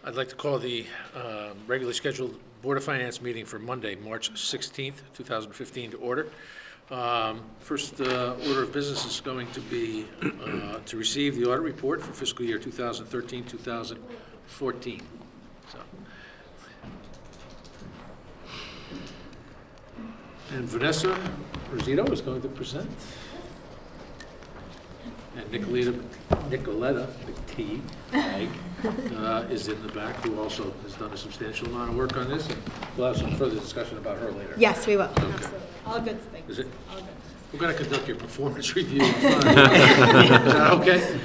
I'd like to call the regularly scheduled Board of Finance meeting for Monday, March 16th, 2015 to order. First order of business is going to be to receive the audit report for fiscal year 2013-2014. So, and Vanessa Rosito is going to present. And Nicoletta McTeague is in the back, who also has done a substantial amount of work on this, and we'll have some further discussion about her later. Yes, we will. Okay. Absolutely. All good things. Is it? All good. We're going to conduct your performance review. Is that okay?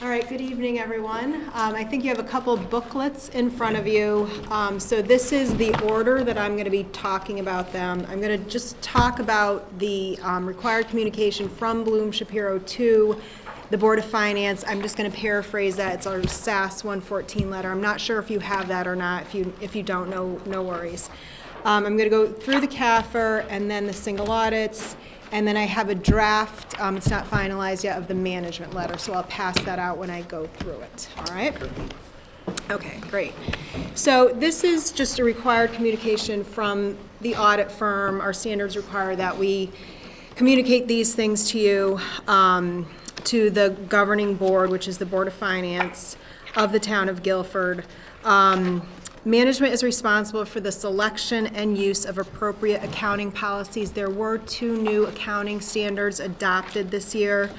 All right, good evening, everyone. I think you have a couple booklets in front of you. So this is the order that I'm going to be talking about them. I'm going to just talk about the required communication from Bloom Shapiro to the Board of Finance. I'm just going to paraphrase that. It's our SAS 114 letter. I'm not sure if you have that or not. If you don't, no worries. I'm going to go through the CAFR and then the single audits. And then I have a draft, it's not finalized yet, of the management letter, so I'll pass that out when I go through it, all right? Okay, great. So this is just a required communication from the audit firm. Our standards require that we communicate these things to you, to the governing board, which is the Board of Finance of the town of Guilford. Management is responsible for the selection and use of appropriate accounting policies. There were 2 new accounting standards adopted this year.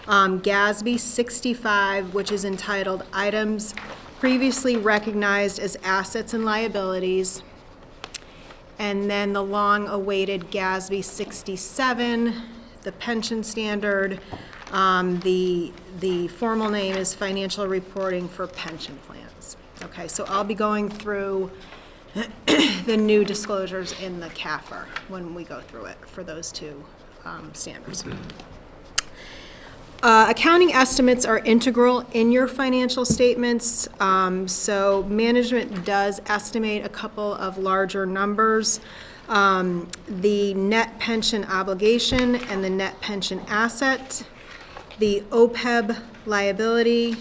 GASB 65, which is entitled Items Previously Recognized as Assets and Liabilities. And then the long-awaited GASB 67, the pension standard. The formal name is Financial Reporting for Pension Plans. Okay, so I'll be going through the new disclosures in the CAFR when we go through it for those 2 standards. Accounting estimates are integral in your financial statements. So management does estimate a couple of larger numbers. The net pension obligation and the net pension asset, the OPEB liability,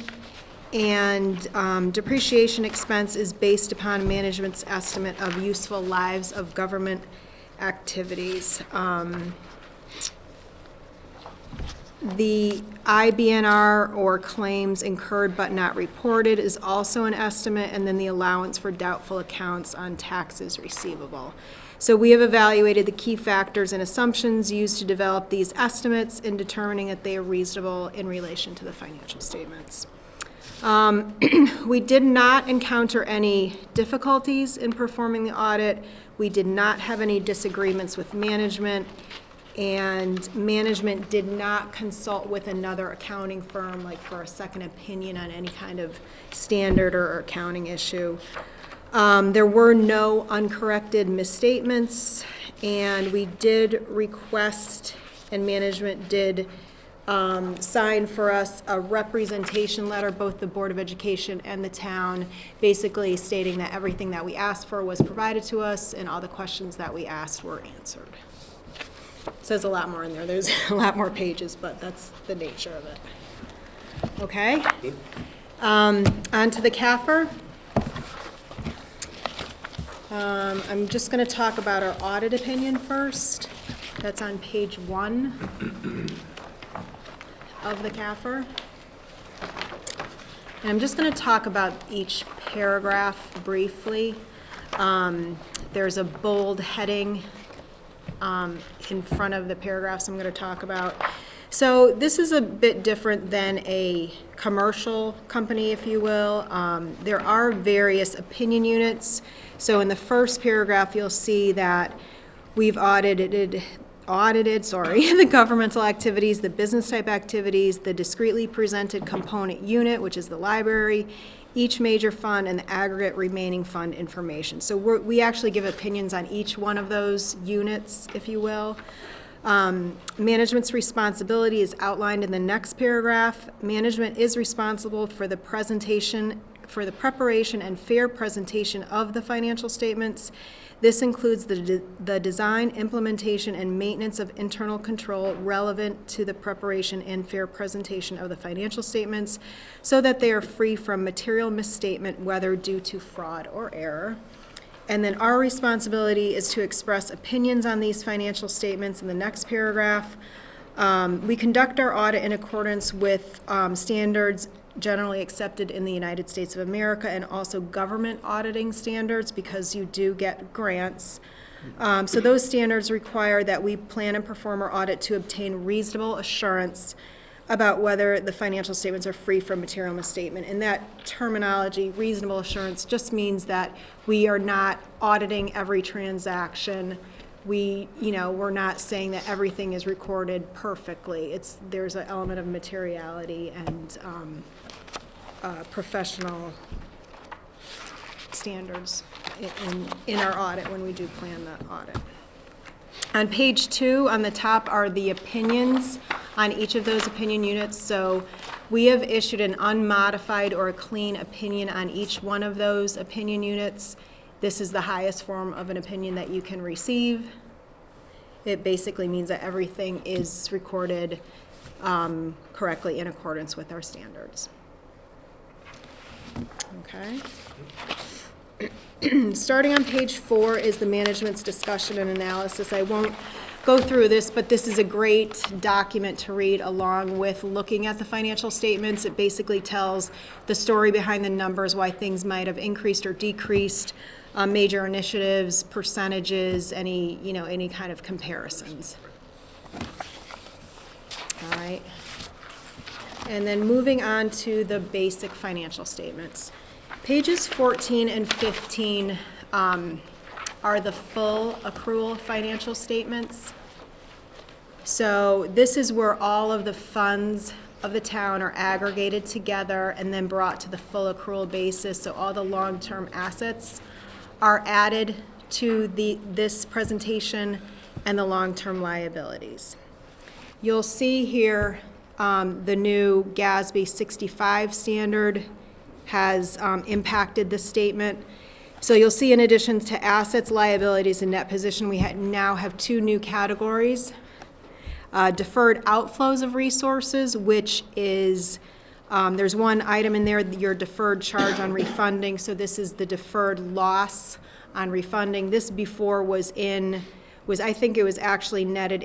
and depreciation expense is based upon management's estimate of useful lives of government activities. The IBNR, or claims incurred but not reported, is also an estimate, and then the allowance for doubtful accounts on taxes receivable. So we have evaluated the key factors and assumptions used to develop these estimates in determining that they are reasonable in relation to the financial statements. We did not encounter any difficulties in performing the audit. We did not have any disagreements with management, and management did not consult with another accounting firm, like for a second opinion on any kind of standard or accounting issue. There were no uncorrected misstatements, and we did request, and management did sign for us a representation letter, both the Board of Education and the town, basically stating that everything that we asked for was provided to us and all the questions that we asked were answered. It says a lot more in there. There's a lot more pages, but that's the nature of it. Okay? On to the CAFR. I'm just going to talk about our audit opinion first. That's on page 1 of the CAFR. And I'm just going to talk about each paragraph briefly. There's a bold heading in front of the paragraphs I'm going to talk about. So this is a bit different than a commercial company, if you will. There are various opinion units. So in the first paragraph, you'll see that we've audited the governmental activities, the business type activities, the discretely presented component unit, which is the library, each major fund, and the aggregate remaining fund information. So we actually give opinions on each one of those units, if you will. Management's responsibility is outlined in the next paragraph. Management is responsible for the presentation for the preparation and fair presentation of the financial statements. This includes the design, implementation, and maintenance of internal control relevant to the preparation and fair presentation of the financial statements so that they are free from material misstatement, whether due to fraud or error. And then our responsibility is to express opinions on these financial statements in the next paragraph. We conduct our audit in accordance with standards generally accepted in the United States of America and also government auditing standards because you do get grants. So those standards require that we plan and perform our audit to obtain reasonable assurance about whether the financial statements are free from material misstatement. And that terminology, reasonable assurance, just means that we are not auditing every transaction. We're not saying that everything is recorded perfectly. There's an element of materiality and professional standards in our audit when we do plan the audit. On page 2, on the top are the opinions on each of those opinion units. So we have issued an unmodified or a clean opinion on each one of those opinion units. This is the highest form of an opinion that you can receive. It basically means that everything is recorded correctly in accordance with our standards. Okay. Starting on page 4 is the management's discussion and analysis. I won't go through this, but this is a great document to read along with looking at the financial statements. It basically tells the story behind the numbers, why things might have increased or decreased, major initiatives, percentages, any kind of comparisons. All right. And then moving on to the basic financial statements. Pages 14 and 15 are the full accrual financial statements. So this is where all of the funds of the town are aggregated together and then brought to the full accrual basis. So all the long-term assets are added to this presentation and the long-term liabilities. You'll see here the new GASB 65 standard has impacted this statement. So you'll see in addition to assets, liabilities, and net position, we now have 2 new categories. Deferred outflows of resources, which is, there's one item in there, your deferred charge on refunding. So this is the deferred loss on refunding. This before I think it was actually netted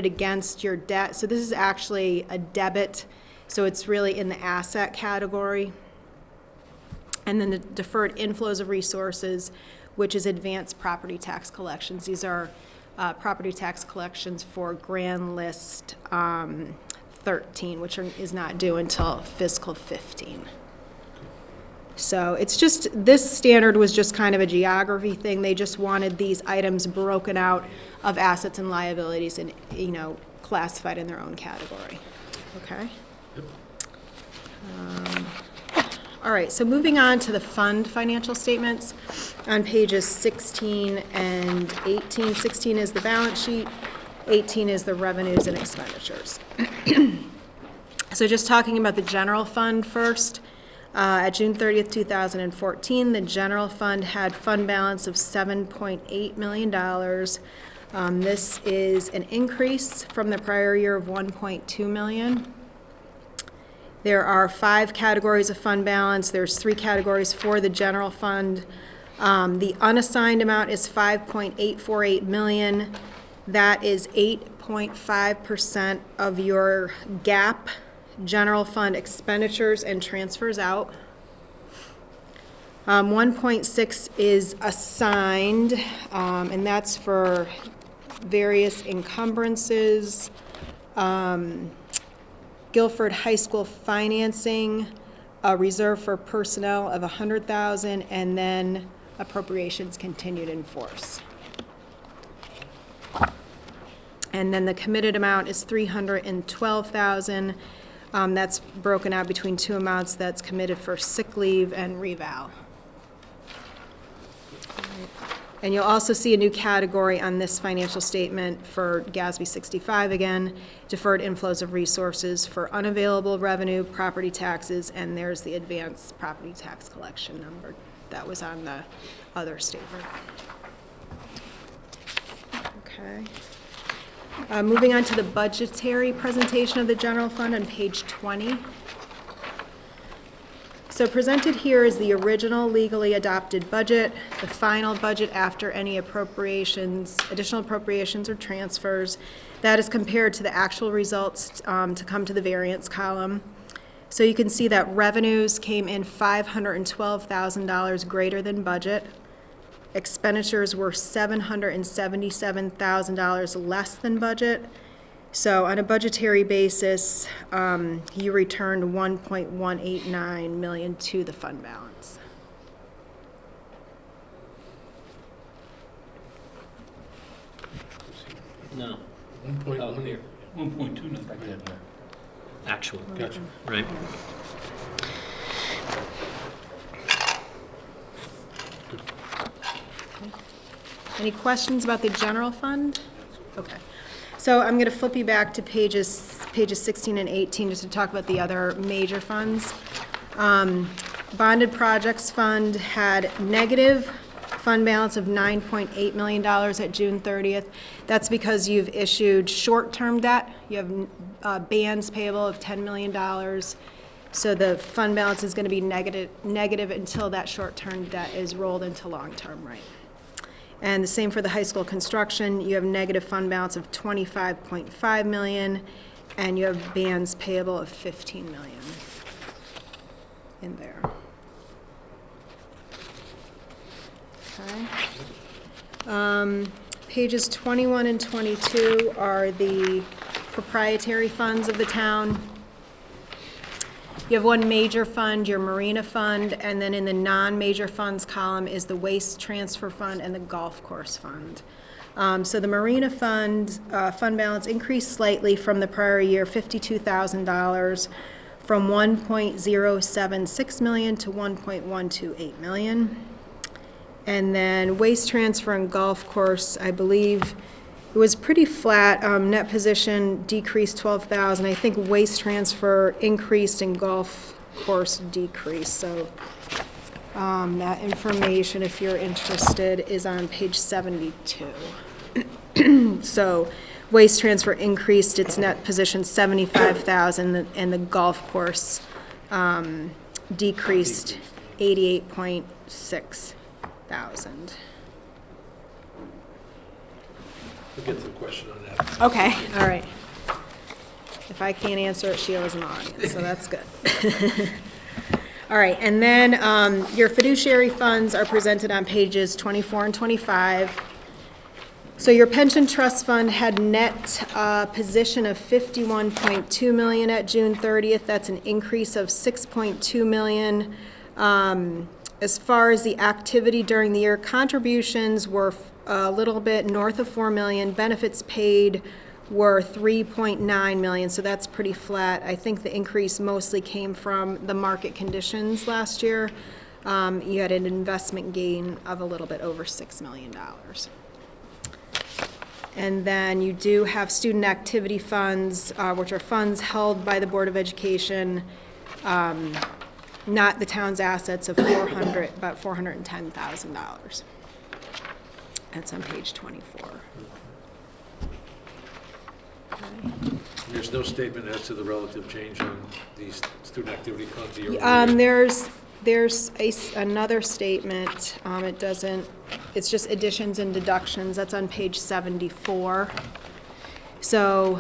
against your debt. So this is actually a debit. So it's really in the asset category. And then the deferred inflows of resources, which is advanced property tax collections. These are property tax collections for Grand List 13, which is not due until fiscal 15. So it's just, this standard was just kind of a geography thing. They just wanted these items broken out of assets and liabilities and, classified in their own category. Okay? All right, so moving on to the fund financial statements on pages 16 and 18. 16 is the balance sheet, 18 is the revenues and expenditures. So just talking about the general fund first. At June 30th, 2014, the general fund had fund balance of $7.8 million. This is an increase from the prior year of $1.2 million. There are 5 categories of fund balance. There's 3 categories for the general fund. The unassigned amount is $5.848 million. That is 8.5% of your GAAP general fund expenditures and transfers out. 1.6 is assigned, and that's for various encumbrances, Guilford High School financing, a reserve for personnel of $100,000, and then appropriations continued in force. And then the committed amount is $312,000. That's broken out between 2 amounts that's committed for sick leave and reval. And you'll also see a new category on this financial statement for GASB 65 again, deferred inflows of resources for unavailable revenue, property taxes, and there's the advanced property tax collection number that was on the other statement. Okay. Moving on to the budgetary presentation of the general fund on page 20. So presented here is the original legally adopted budget, the final budget after any appropriations, additional appropriations or transfers. That is compared to the actual results to come to the variance column. So you can see that revenues came in $512,000 greater than budget. Expenditures were $777,000 less than budget. So on a budgetary basis, you returned $1.189 million to the fund balance. No. 1.1. Oh, here. 1.29. Right there. Actual. Gotcha. Right. Any questions about the general fund? Okay. So I'm going to flip you back to pages 16 and 18 just to talk about the other major funds. Bonded Projects Fund had negative fund balance of $9.8 million at June 30th. That's because you've issued short-term debt. You have bands payable of $10 million. So the fund balance is going to be negative until that short-term debt is rolled into long-term, right? And the same for the high school construction. You have negative fund balance of $25.5 million, and you have bands payable of $15 million in there. Okay. Pages 21 and 22 are the proprietary funds of the town. You have one major fund, your Marina Fund, and then in the non-major funds column is the Waste Transfer Fund and the Golf Course Fund. So the Marina Fund, fund balance increased slightly from the prior year, $52,000, from $1.076 million to $1.128 million. And then Waste Transfer and Golf Course, I believe, it was pretty flat. Net position decreased 12,000. I think Waste Transfer increased and Golf Course decreased. So that information, if you're interested, is on page 72. So Waste Transfer increased its net position 75,000, and the Golf Course decreased 88.6 thousand. We'll get to the question on that. Okay, all right. If I can't answer it, Sheila's in the audience, so that's good. All right, and then your fiduciary funds are presented on pages 24 and 25. So your pension trust fund had net position of $51.2 million at June 30th. That's an increase of $6.2 million. As far as the activity during the year, contributions were a little bit north of $4 million. Benefits paid were $3.9 million, so that's pretty flat. I think the increase mostly came from the market conditions last year. You had an investment gain of a little bit over $6 million. And then you do have student activity funds, which are funds held by the Board of Education, not the town's assets of about $410,000. That's on page 24. Okay. There's no statement as to the relative change on these student activity funds year over year. There's another statement, it doesn't, it's just additions and deductions, that's on page 74. So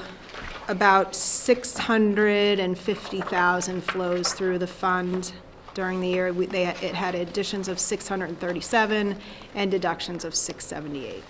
about 650,000 flows through the fund during the year. It had additions of 637 and deductions of 678.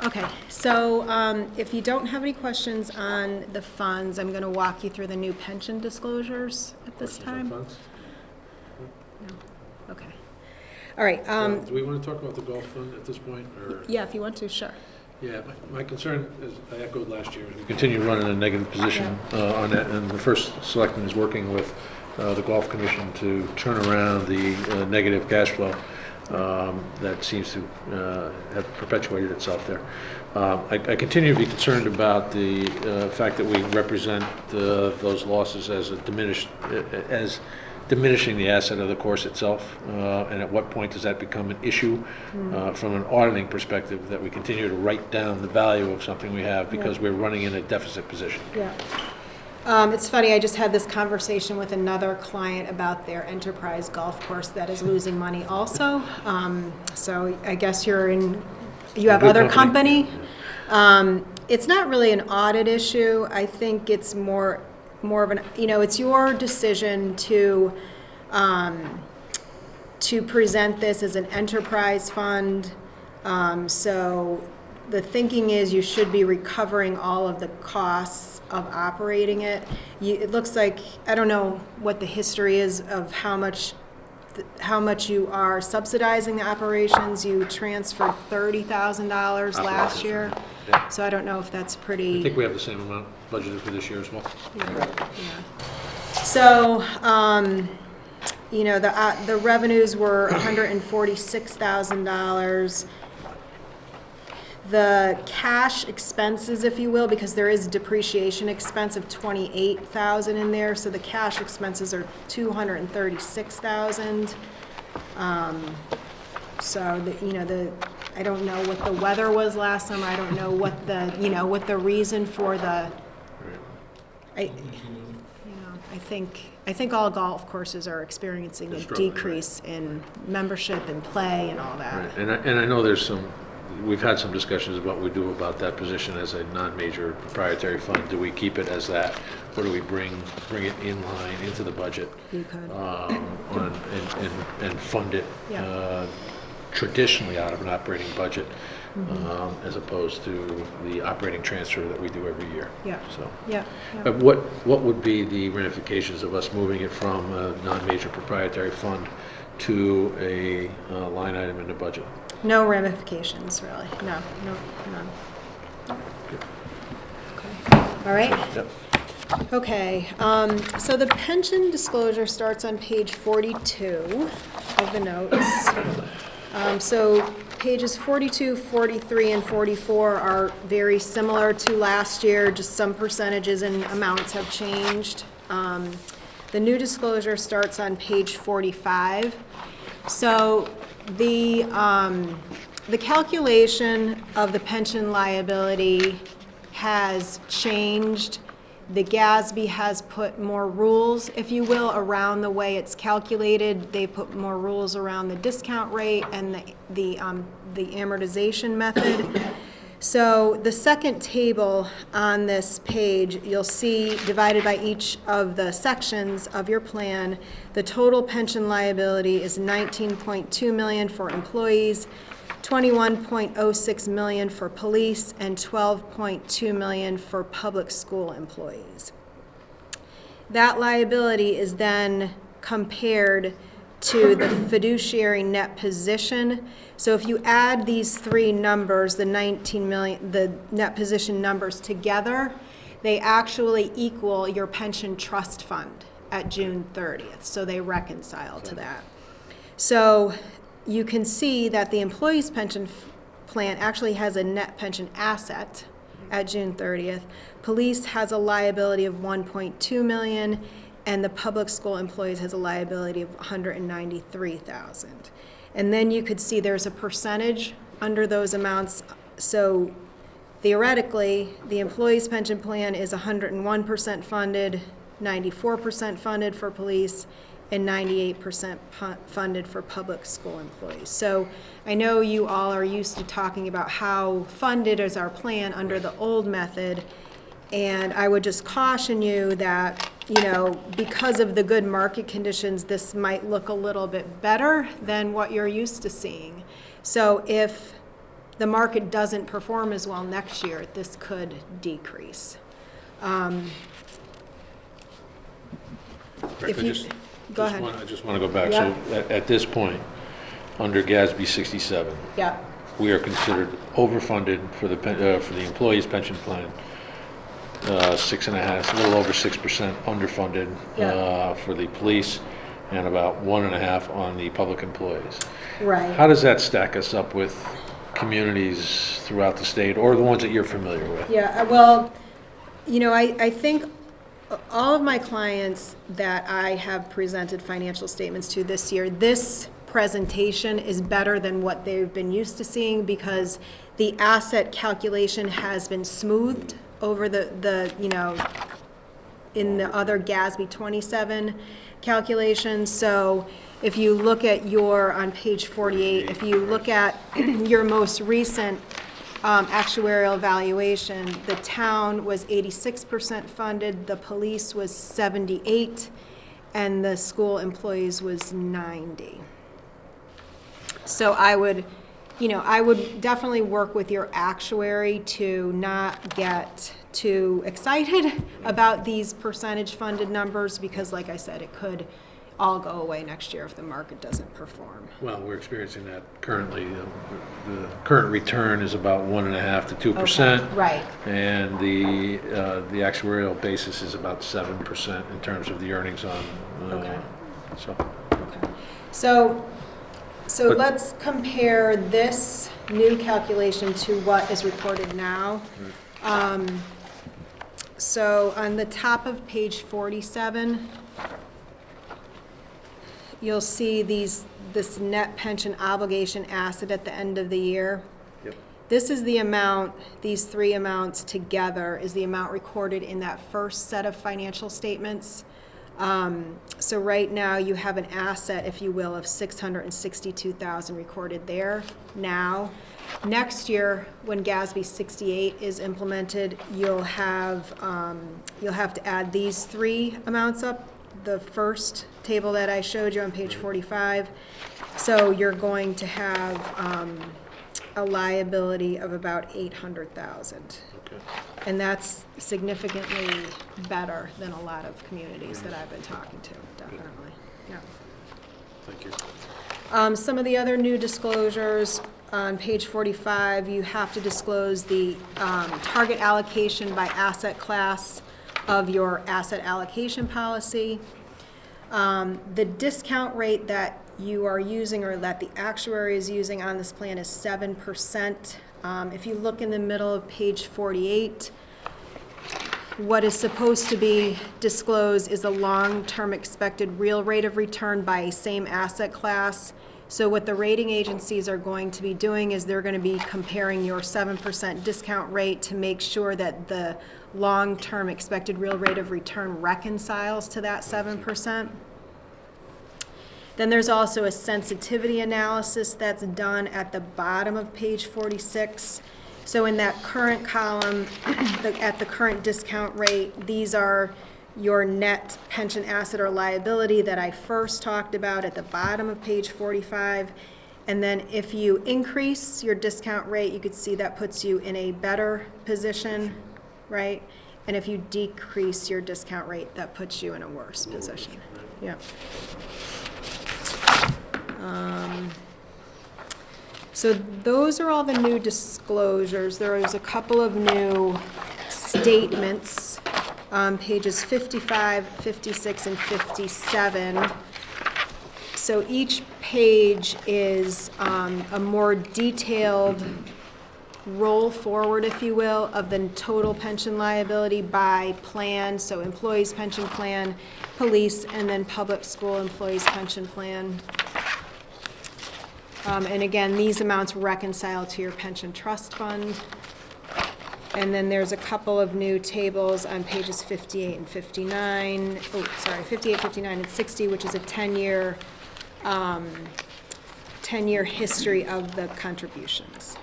Okay, so if you don't have any questions on the funds, I'm going to walk you through the new pension disclosures at this Questions on time. funds? No? Okay. All right, Do we want to talk about the golf fund at this point, or? yeah, if you want to, sure. Yeah, my concern, as I echoed last year, is we continue running a negative position on that, and the first selectman is working with the golf commission to turn around the negative cash flow that seems to have perpetuated itself there. I continue to be concerned about the fact that we represent those losses as diminishing the asset of the course itself, and at what point does that become an issue from an auditing perspective, that we continue to write down the value of something we have because we're running in a deficit position. Yeah. It's funny, I just had this conversation with another client about their enterprise golf course that is losing money also. So I guess you have Good other company. It's not really an audit issue. I think it's more of an, it's your decision to present this as an enterprise fund. So the thinking is you should be recovering all of the costs of operating it. It looks like, I don't know what the history is of how much you are subsidizing the operations. You transferred $30,000 last year. Yeah. So I don't know if that's I pretty. think we have the same amount budgeted for this year as well. Yeah. So, the revenues were $146,000. The cash expenses, if you will, because there is depreciation expense of $28,000 in there, so the cash expenses are $236,000. So I don't know what the weather was last summer. I don't know what the reason for the. I think all golf courses are experiencing a struggling, decrease in membership and play and all that. Right. And I know we've had some discussions about what we do about that position as a non-major proprietary fund. Do we keep it as that, or do we bring it in line into the budget? You could. And fund it traditionally out of an operating budget, as opposed to the operating transfer that we do every year. Yeah. So, Yeah. but what would be the ramifications of us moving it from a non-major proprietary fund to a line item in the budget? No ramifications, really. No, none. Okay. All right. Yep. Okay, so the pension disclosure starts on page 42 of the notes. So pages 42, 43, and 44 are very similar to last year, just some percentages and amounts have changed. The new disclosure starts on page 45. So the calculation of the pension liability has changed. The GASB has put more rules, if you will, around the way it's calculated. They put more rules around the discount rate and the amortization method. So the second table on this page, you'll see divided by each of the sections of your plan, the total pension liability is $19.2 million for employees, $21.06 million for police, and $12.2 million for public school employees. That liability is then compared to the fiduciary net position. So if you add these three numbers, the 19 million, the net position numbers together, they actually equal your pension trust fund at June 30th. So they reconcile to that. So you can see that the employee's pension plan actually has a net pension asset at June 30th. Police has a liability of $1.2 million, and the public school employees has a liability of $193,000. And then you could see there's a percentage under those amounts. So theoretically, the employee's pension plan is 101% funded, 94% funded for police, and 98% funded for public school employees. So I know you all are used to talking about how funded is our plan under the old method, and I would just caution you that, because of the good market conditions, this might look a little bit better than what you're used to seeing. So if the market doesn't perform as well next year, this could decrease. If you, go ahead. I just want to go back. Yeah. So at this point, under GASB 67. Yeah, We are considered overfunded for the employees' pension plan. 6.5, a little over 6% underfunded Yeah. for the police, and about 1.5 on the public employees. right. How does that stack us up with communities throughout the state, or the ones that you're familiar with? Yeah, well, I think all of my clients that I have presented financial statements to this year, this presentation is better than what they've been used to seeing because the asset calculation has been smoothed over in the other GASB 27 calculations. So if you look at on page 48, if you look at your most recent actuarial evaluation, the town was 86% funded, the police was 78, and the school employees was 90. So I would definitely work with your actuary to not get too excited about these percentage funded numbers because, like I said, it could all go away next year if the market doesn't perform. Well, we're experiencing that currently. The current return is about 1.5 to 2%. Right. And the actuarial basis is about 7% in terms of the earnings on, Okay. so. Okay. So But- let's compare this new calculation to what is recorded now. So on the top of page 47, you'll see this net pension obligation asset at the end of the year. Yep. This is the amount, these three amounts together is the amount recorded in that first set of financial statements. So right now you have an asset, if you will, of $662,000 recorded there now. Next year, when GASB 68 is implemented, you'll have to add these three amounts up. The first table that I showed you on page 45. So you're going to have a liability of about $800,000. Okay. And that's significantly better than a lot of communities that I've been talking to, definitely, yeah. Thank you. Some of the other new disclosures, on page 45, you have to disclose the target allocation by asset class of your asset allocation policy. The discount rate that you are using or that the actuary is using on this plan is 7%. If you look in the middle of page 48, what is supposed to be disclosed is a long-term expected real rate of return by a same asset class. So what the rating agencies are going to be doing is they're going to be comparing your 7% discount rate to make sure that the long-term expected real rate of return reconciles to that 7%. Then there's also a sensitivity analysis that's done at the bottom of page 46. So in that current column, at the current discount rate, these are your net pension asset or liability that I first talked about at the bottom of page 45. And then if you increase your discount rate, you could see that puts you in a better position, right? And if you decrease your discount rate, that puts you in a worse position. Yeah. So those are all the new disclosures. There is a couple of new statements, pages 55, 56, and 57. So each page is a more detailed roll forward, if you will, of the total pension liability by plan. So employees' pension plan, police, and then public school employees' pension plan. And again, these amounts reconcile to your pension trust fund. And then there's a couple of new tables on pages 58 and 59. Oh, sorry, 58, 59, and 60, which is a 10-year history of the contributions.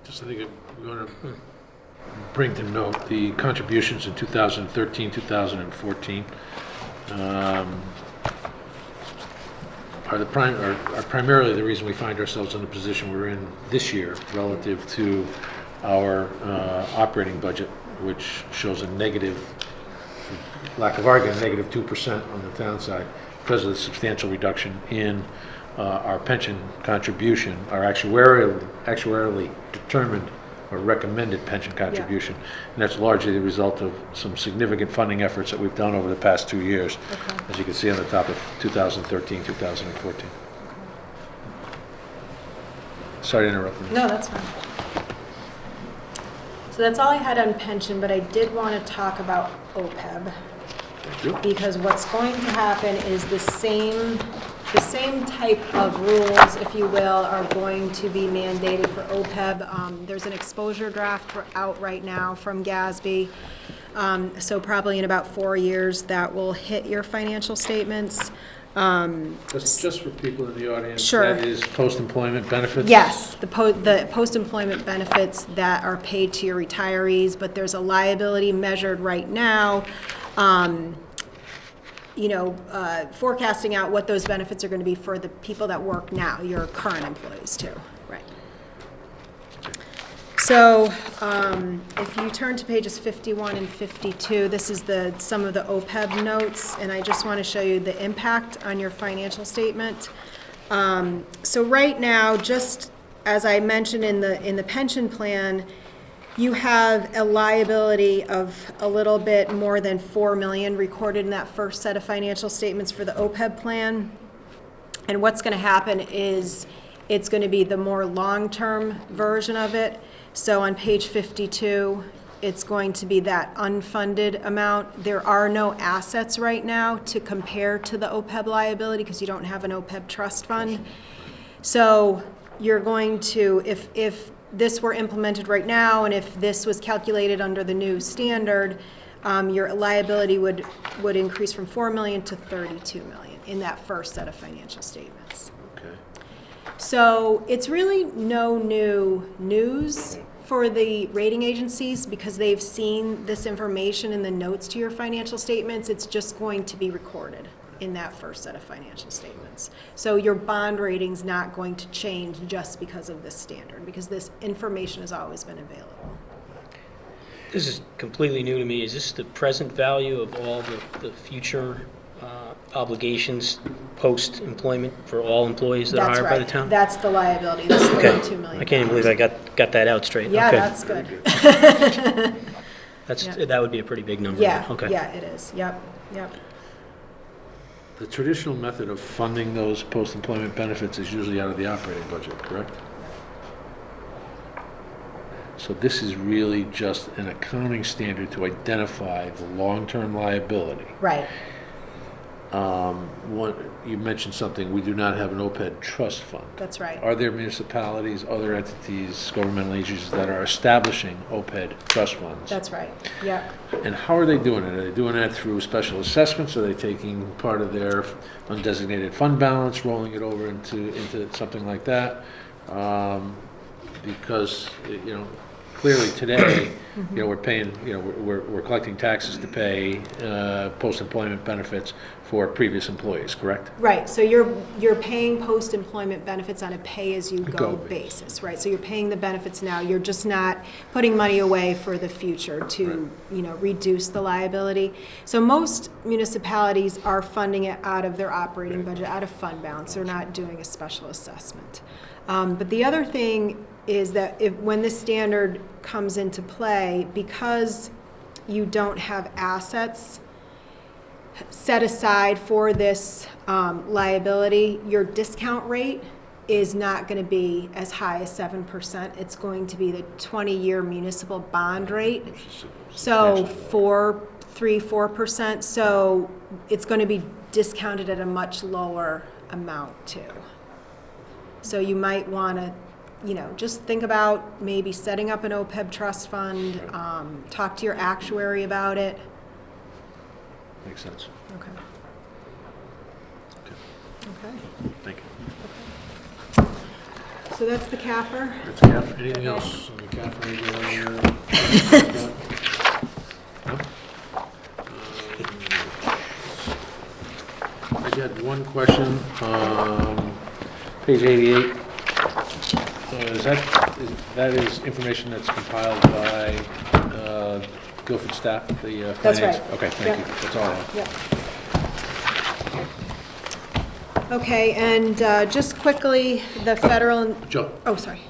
Just, I think we're going to bring to note the contributions in 2013, 2014. are primarily the reason we find ourselves in the position we're in this year relative to our operating budget, which shows a negative, lack of argument, negative 2% on the town side because of the substantial reduction in our pension contribution, our actuarially determined or recommended pension contribution. And that's largely the result of some significant funding efforts that we've done over the past 2 years, as you can see on the top of 2013, 2014. Sorry to interrupt. No, that's fine. So that's all I had on pension, but I did want to talk about OPEB. Thank you. Because what's going to happen is the same type of rules, if you will, are going to be mandated for OPEB. There's an exposure draft out right now from GASB. So probably in about 4 years, that will hit your financial statements. Just for people in the audience, Sure. that is post-employment benefits? Yes, the post-employment benefits that are paid to your retirees, but there's a liability measured right now, forecasting out what those benefits are going to be for the people that work now, your current employees too. Right. So if you turn to pages 51 and 52, this is some of the OPEB notes, and I just want to show you the impact on your financial statement. So right now, just as I mentioned in the pension plan, you have a liability of a little bit more than $4 million recorded in that first set of financial statements for the OPEB plan. And what's going to happen is it's going to be the more long-term version of it. So on page 52, it's going to be that unfunded amount. There are no assets right now to compare to the OPEB liability because you don't have an OPEB trust fund. So you're going to, if this were implemented right now, and if this was calculated under the new standard, your liability would increase from $4 million to $32 million in that first set of financial statements. Okay. So it's really no new news for the rating agencies because they've seen this information in the notes to your financial statements. It's just going to be recorded in that first set of financial statements. So your bond rating's not going to change just because of this standard, because this information has always been available. This is completely new to me. Is this the present value of all the future obligations post-employment for all employees that are That's hired by the right. town? That's the liability, that's Okay. $32 million. I can't even believe I got that out straight. Yeah, Okay. that's good. Yeah. That would be a pretty big number. Yeah, Okay. yeah, it is, yep. The traditional method of funding those post-employment benefits is usually out of the operating budget, correct? So this is really just an accounting standard to identify the long-term liability. Right. You mentioned something, we do not have an OPEB trust fund. That's right. Are there municipalities, other entities, governmental agencies that are establishing OPEB trust funds? That's right, yep. And how are they doing it? Are they doing that through special assessments? Are they taking part of their undesignated fund balance, rolling it over into something like that? Because, clearly today, we're paying, we're collecting taxes to pay post-employment benefits for previous employees, correct? Right, so you're paying post-employment benefits on a pay-as-you-go Go basis, right? So you're paying the benefits now, you're just not putting money away for the future to, reduce the liability. So most municipalities are funding it out of their operating budget, out of fund balance. They're not doing a special assessment. But the other thing is that when this standard comes into play, because you don't have assets set aside for this liability, your discount rate is not going to be as high as 7%. It's going to be the 20-year municipal bond rate. So 4%. So it's going to be discounted at a much lower amount too. So you might want to, just think about maybe setting up an OPEB trust fund, talk to your actuary about it. Makes sense. Okay. Okay. Thank you. So that's the CAFR. That's CAF. Anything else on the CAF? Anything on your- No? I you had one question, page 88. That is information that's compiled by Guilford staff, the That's finance? right. Okay, thank you. Yep. That's all I have. Yep. Okay, and just quickly, the federal, Joe? oh, sorry.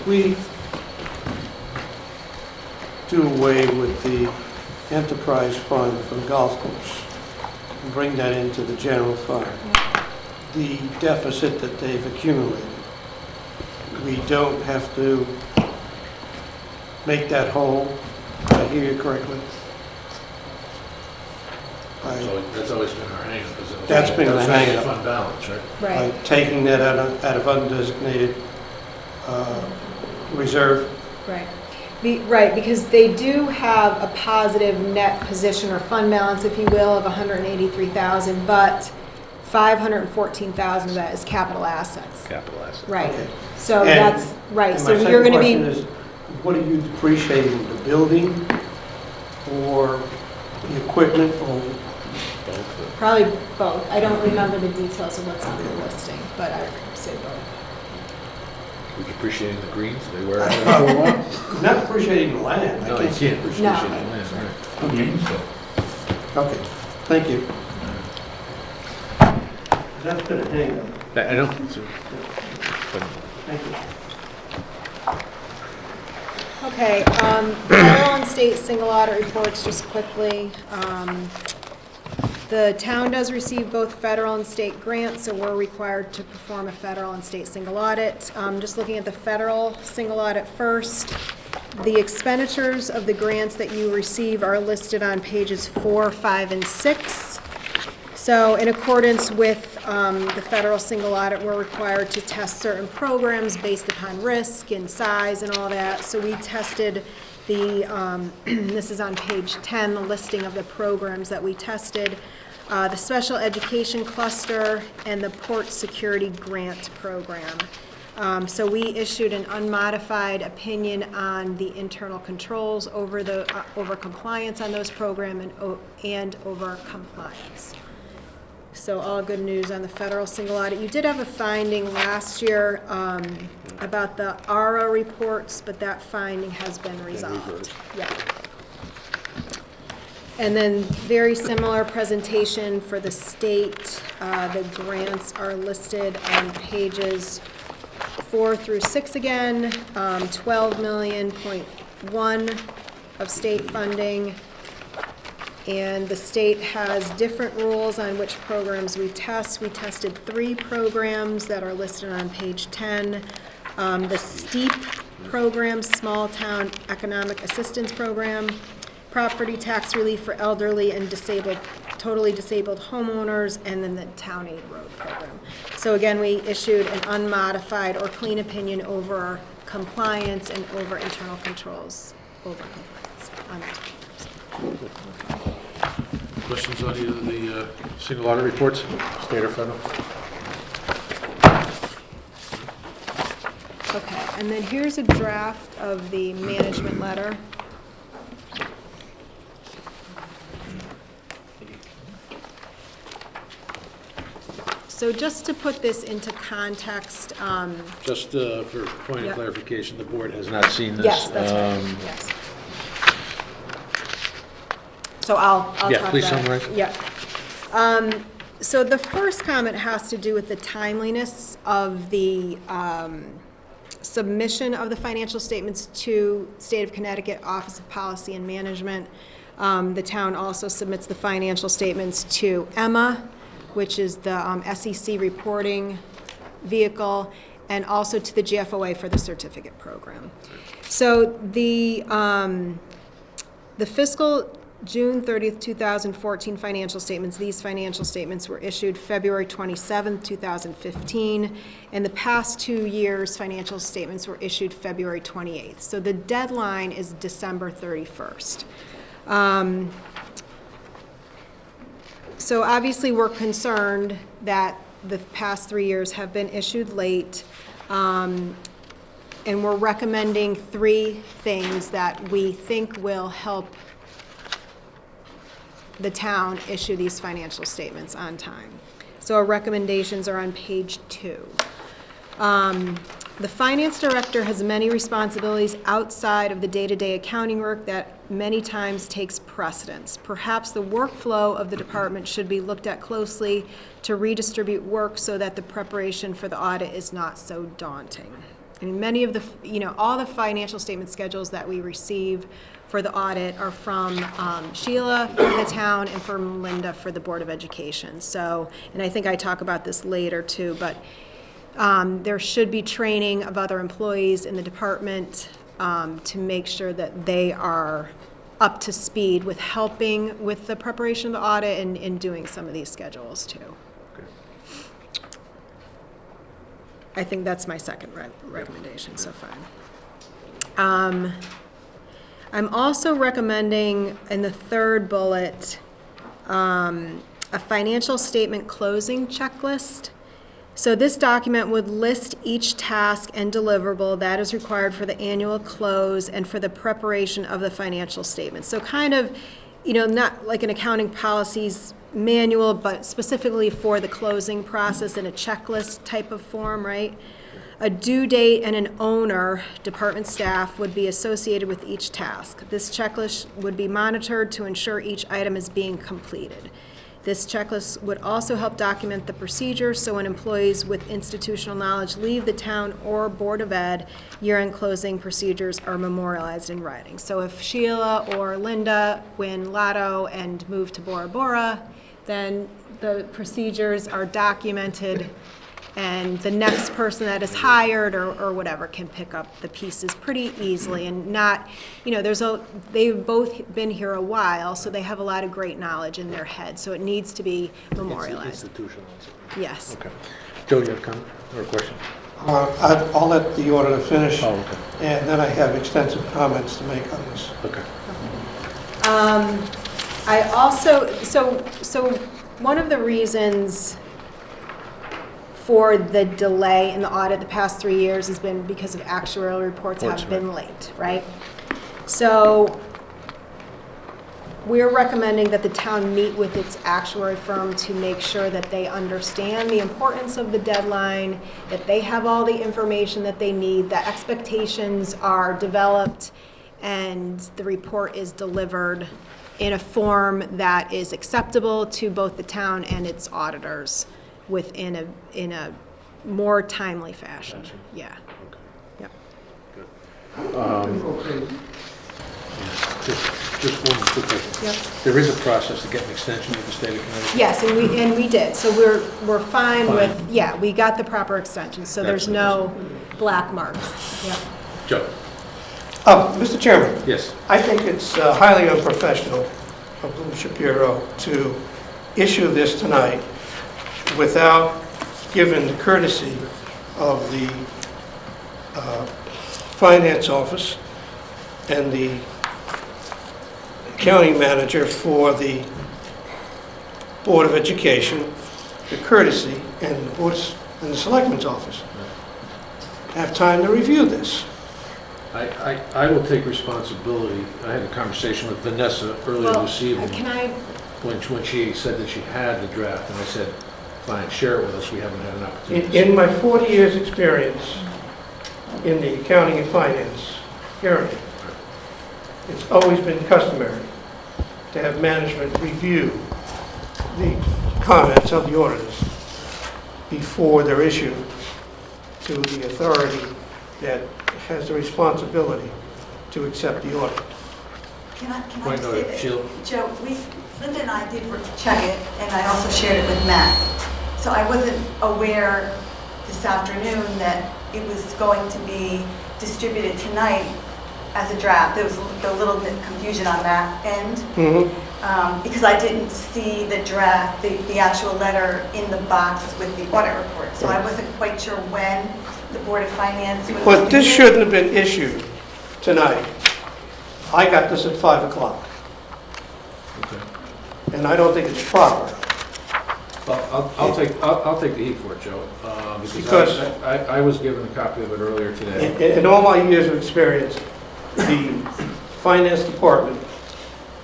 We do away with the enterprise fund for the golf course and bring that into the general fund. The deficit that they've accumulated, we don't have to make that whole. Did I hear you correctly? That's always been our hang-up, isn't it? That's been the hang-up. Fund balance, right? By Right, taking that out of undesignated reserve. right. Right, because they do have a positive net position or fund balance, if you will, of 183,000, but 514,000 of that is capital assets. Capital asset. Right, Okay. so And- that's, right, And so my you're second gonna question be, is, what are you depreciating, the building or the equipment or? probably both. I don't remember the details of what's on the listing, but I would say both. We depreciating the greens, they wear out for a while? Not depreciating the land. I No, you say can't depreciate the land, right? Okay, thank you. That's been a hang up. I don't, Thank you. Okay, federal and state single audit reports, just quickly. The town does receive both federal and state grants, so we're required to perform a federal and state single audit. Just looking at the federal single audit first, the expenditures of the grants that you receive are listed on pages 4, 5, and 6. So in accordance with the federal single audit, we're required to test certain programs based upon risk and size and all that. So we tested the, this is on page 10, the listing of the programs that we tested, the special education cluster and the port security grant program. So we issued an unmodified opinion on the internal controls over the, over compliance on those programs and over compliance. So all good news on the federal single audit. You did have a finding last year about the ARA reports, but that finding has been resolved. Yeah. And then very similar presentation for the state. The grants are listed on pages 4 through 6 again. 12 million.1 of state funding. And the state has different rules on which programs we test. We tested 3 programs that are listed on page 10. The STEEP program, Small Town Economic Assistance Program, Property Tax Relief for Elderly and Disabled, Totally Disabled Homeowners, and then the Town Aid Road Program. So again, we issued an unmodified or clean opinion over compliance and over internal controls over compliance on those programs. questions on either of the single audit reports, state or federal? Okay, and then here's a draft of the management letter. So just to put this into context, Just for point of Yep. clarification, the board has not seen this. yes, that's right, yes. So I'll talk about it. Yeah, please summarize. Yeah. So the first comment has to do with the timeliness of the submission of the financial statements to State of Connecticut Office of Policy and Management. The town also submits the financial statements to EMMA, which is the SEC reporting vehicle, and also to the GFOA for the certificate program. So the fiscal June 30th, 2014 financial statements, these financial statements were issued February 27th, 2015, and the past 2 years' financial statements were issued February 28th. So the deadline is December 31st. So obviously, we're concerned that the past 3 years have been issued late, and we're recommending 3 things that we think will help the town issue these financial statements on time. So our recommendations are on page 2. The finance director has many responsibilities outside of the day-to-day accounting work that many times takes precedence. Perhaps the workflow of the department should be looked at closely to redistribute work so that the preparation for the audit is not so daunting. I mean, many of the, all the financial statement schedules that we receive for the audit are from Sheila for the town and from Linda for the Board of Education. So, and I think I talk about this later too, but there should be training of other employees in the department to make sure that they are up to speed with helping with the preparation of the audit and in doing some of these schedules too. I think that's my second recommendation so far. I'm also recommending in the third bullet a financial statement closing checklist. So this document would list each task and deliverable that is required for the annual close and for the preparation of the financial statement. So kind of, not like an accounting policies manual, but specifically for the closing process in a checklist type of form, right? A due date and an owner, department staff, would be associated with each task. This checklist would be monitored to ensure each item is being completed. This checklist would also help document the procedure, so when employees with institutional knowledge leave the town or Board of Ed, year-end closing procedures are memorialized in writing. So if Sheila or Linda win lotto and move to Bora Bora, then the procedures are documented, and the next person that is hired or whatever can pick up the pieces pretty easily and not, they've both been here a while, so they have a lot of great knowledge in their head, so it needs to be memorialized. Institutionalized. Yes. Okay. Joe, you have a comment or a question? I'll let the auditor finish, Oh, okay. and then I have extensive comments to make on this. Okay. I also, so one of the reasons for the delay in the audit the past 3 years has been because of actuarial reports have been late, right? So we're recommending that the town meet with its actuary firm to make sure that they understand the importance of the deadline, that they have all the information that they need, that expectations are developed, and the report is delivered in a form that is acceptable to both the town and its auditors in a more timely fashion. Yeah. Yep. Just one quick question. Yep. There is a process to get an extension with the state of Connecticut? Yes, and we did. So we're fine with, yeah, we got the proper extension, so there's no black marks. Yep. Joe? Mr. Chairman, Yes. I think it's highly unprofessional of Lou Shapiro to issue this tonight without giving the courtesy of the finance office and the county manager for the Board of Education, the courtesy, and the selectman's office. Have time to review this. I will take responsibility. I had a conversation with Vanessa earlier this evening. Can I, When she said that she had the draft, and I said, fine, share it with us, we haven't had an opportunity. In my 40 years' experience in the accounting and finance area, it's always been customary to have management review the comments of the auditors before they're issued to the authority that has the responsibility to accept the audit. Can I Point just noted. say Sheila? that, Joe, Linda and I did check it, and I also shared it with Matt. So I wasn't aware this afternoon that it was going to be distributed tonight as a draft. There was a little bit of confusion on that end, because I didn't see the draft, the actual letter in the box with the audit report. So I wasn't quite sure when the Board of Finance was... But this shouldn't have been issued tonight. I got this at 5 o'clock, Okay. and I don't think it's proper. Well, I'll take the heat for it, Joe, because Because- I was given a copy of it earlier today. In all my years of experience, the finance department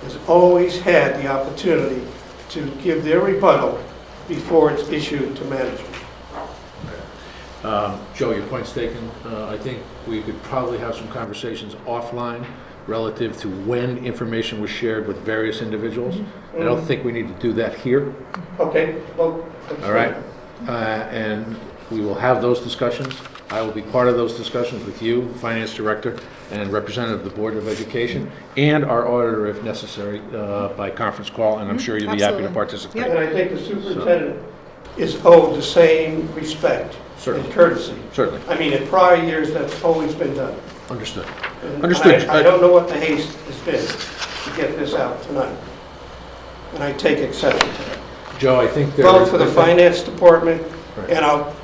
has always had the opportunity to give their rebuttal before it's issued to management. Joe, your point's taken. I think we could probably have some conversations offline relative to when information was shared with various individuals. I don't think we need to do that here, Okay, well, that's all right? fine. And we will have those discussions. I will be part of those discussions with you, Finance Director, and representative of the Board of Education, and our auditor if necessary, by conference call, and I'm sure you'll be happy to Absolutely. participate. And I think the superintendent is owed the same respect and Certainly, courtesy. certainly. I mean, in prior years, that's always been done. Understood. And Understood. I don't know what the haste has been to get this out tonight, and I take exception to that. Joe, I think there... Both for the finance department, Right. and I'll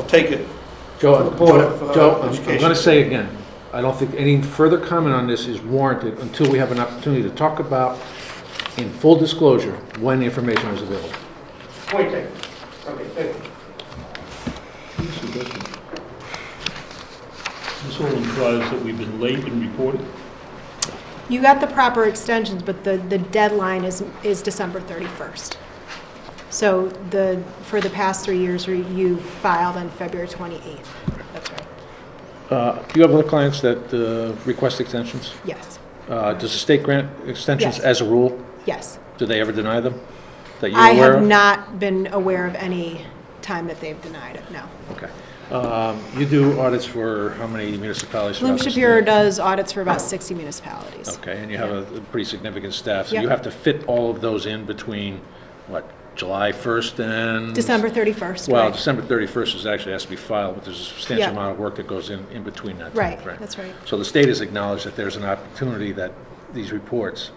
take it Joe, for the Board of Joe, I'm Education. going to say again, I don't think any further comment on this is warranted until we have an opportunity to talk about, in full disclosure, when the information was available. Point taken. Okay, thank you. This all implies that we've been late in reporting. You got the proper extensions, but the deadline is December 31st. So for the past 3 years, you filed on February 28th. That's right. Do you have other clients that request extensions? Yes, Does the state grant extensions Yes. as a rule? yes. Do they ever deny them, that you're I aware have of? not been aware of any time that they've denied it, no. Okay. You do audits for how many municipalities throughout Bloom the state? Shapiro does audits for about 60 municipalities. Okay, and you have a pretty significant staff, so Yep. you have to fit all of those in between, what, July 1st and? December 31st, Well, right. December 31st is actually has to be filed, but there's a substantial Yeah. amount of work that goes in between that Right, timeframe. that's right. So the state has acknowledged that there's an opportunity that these reports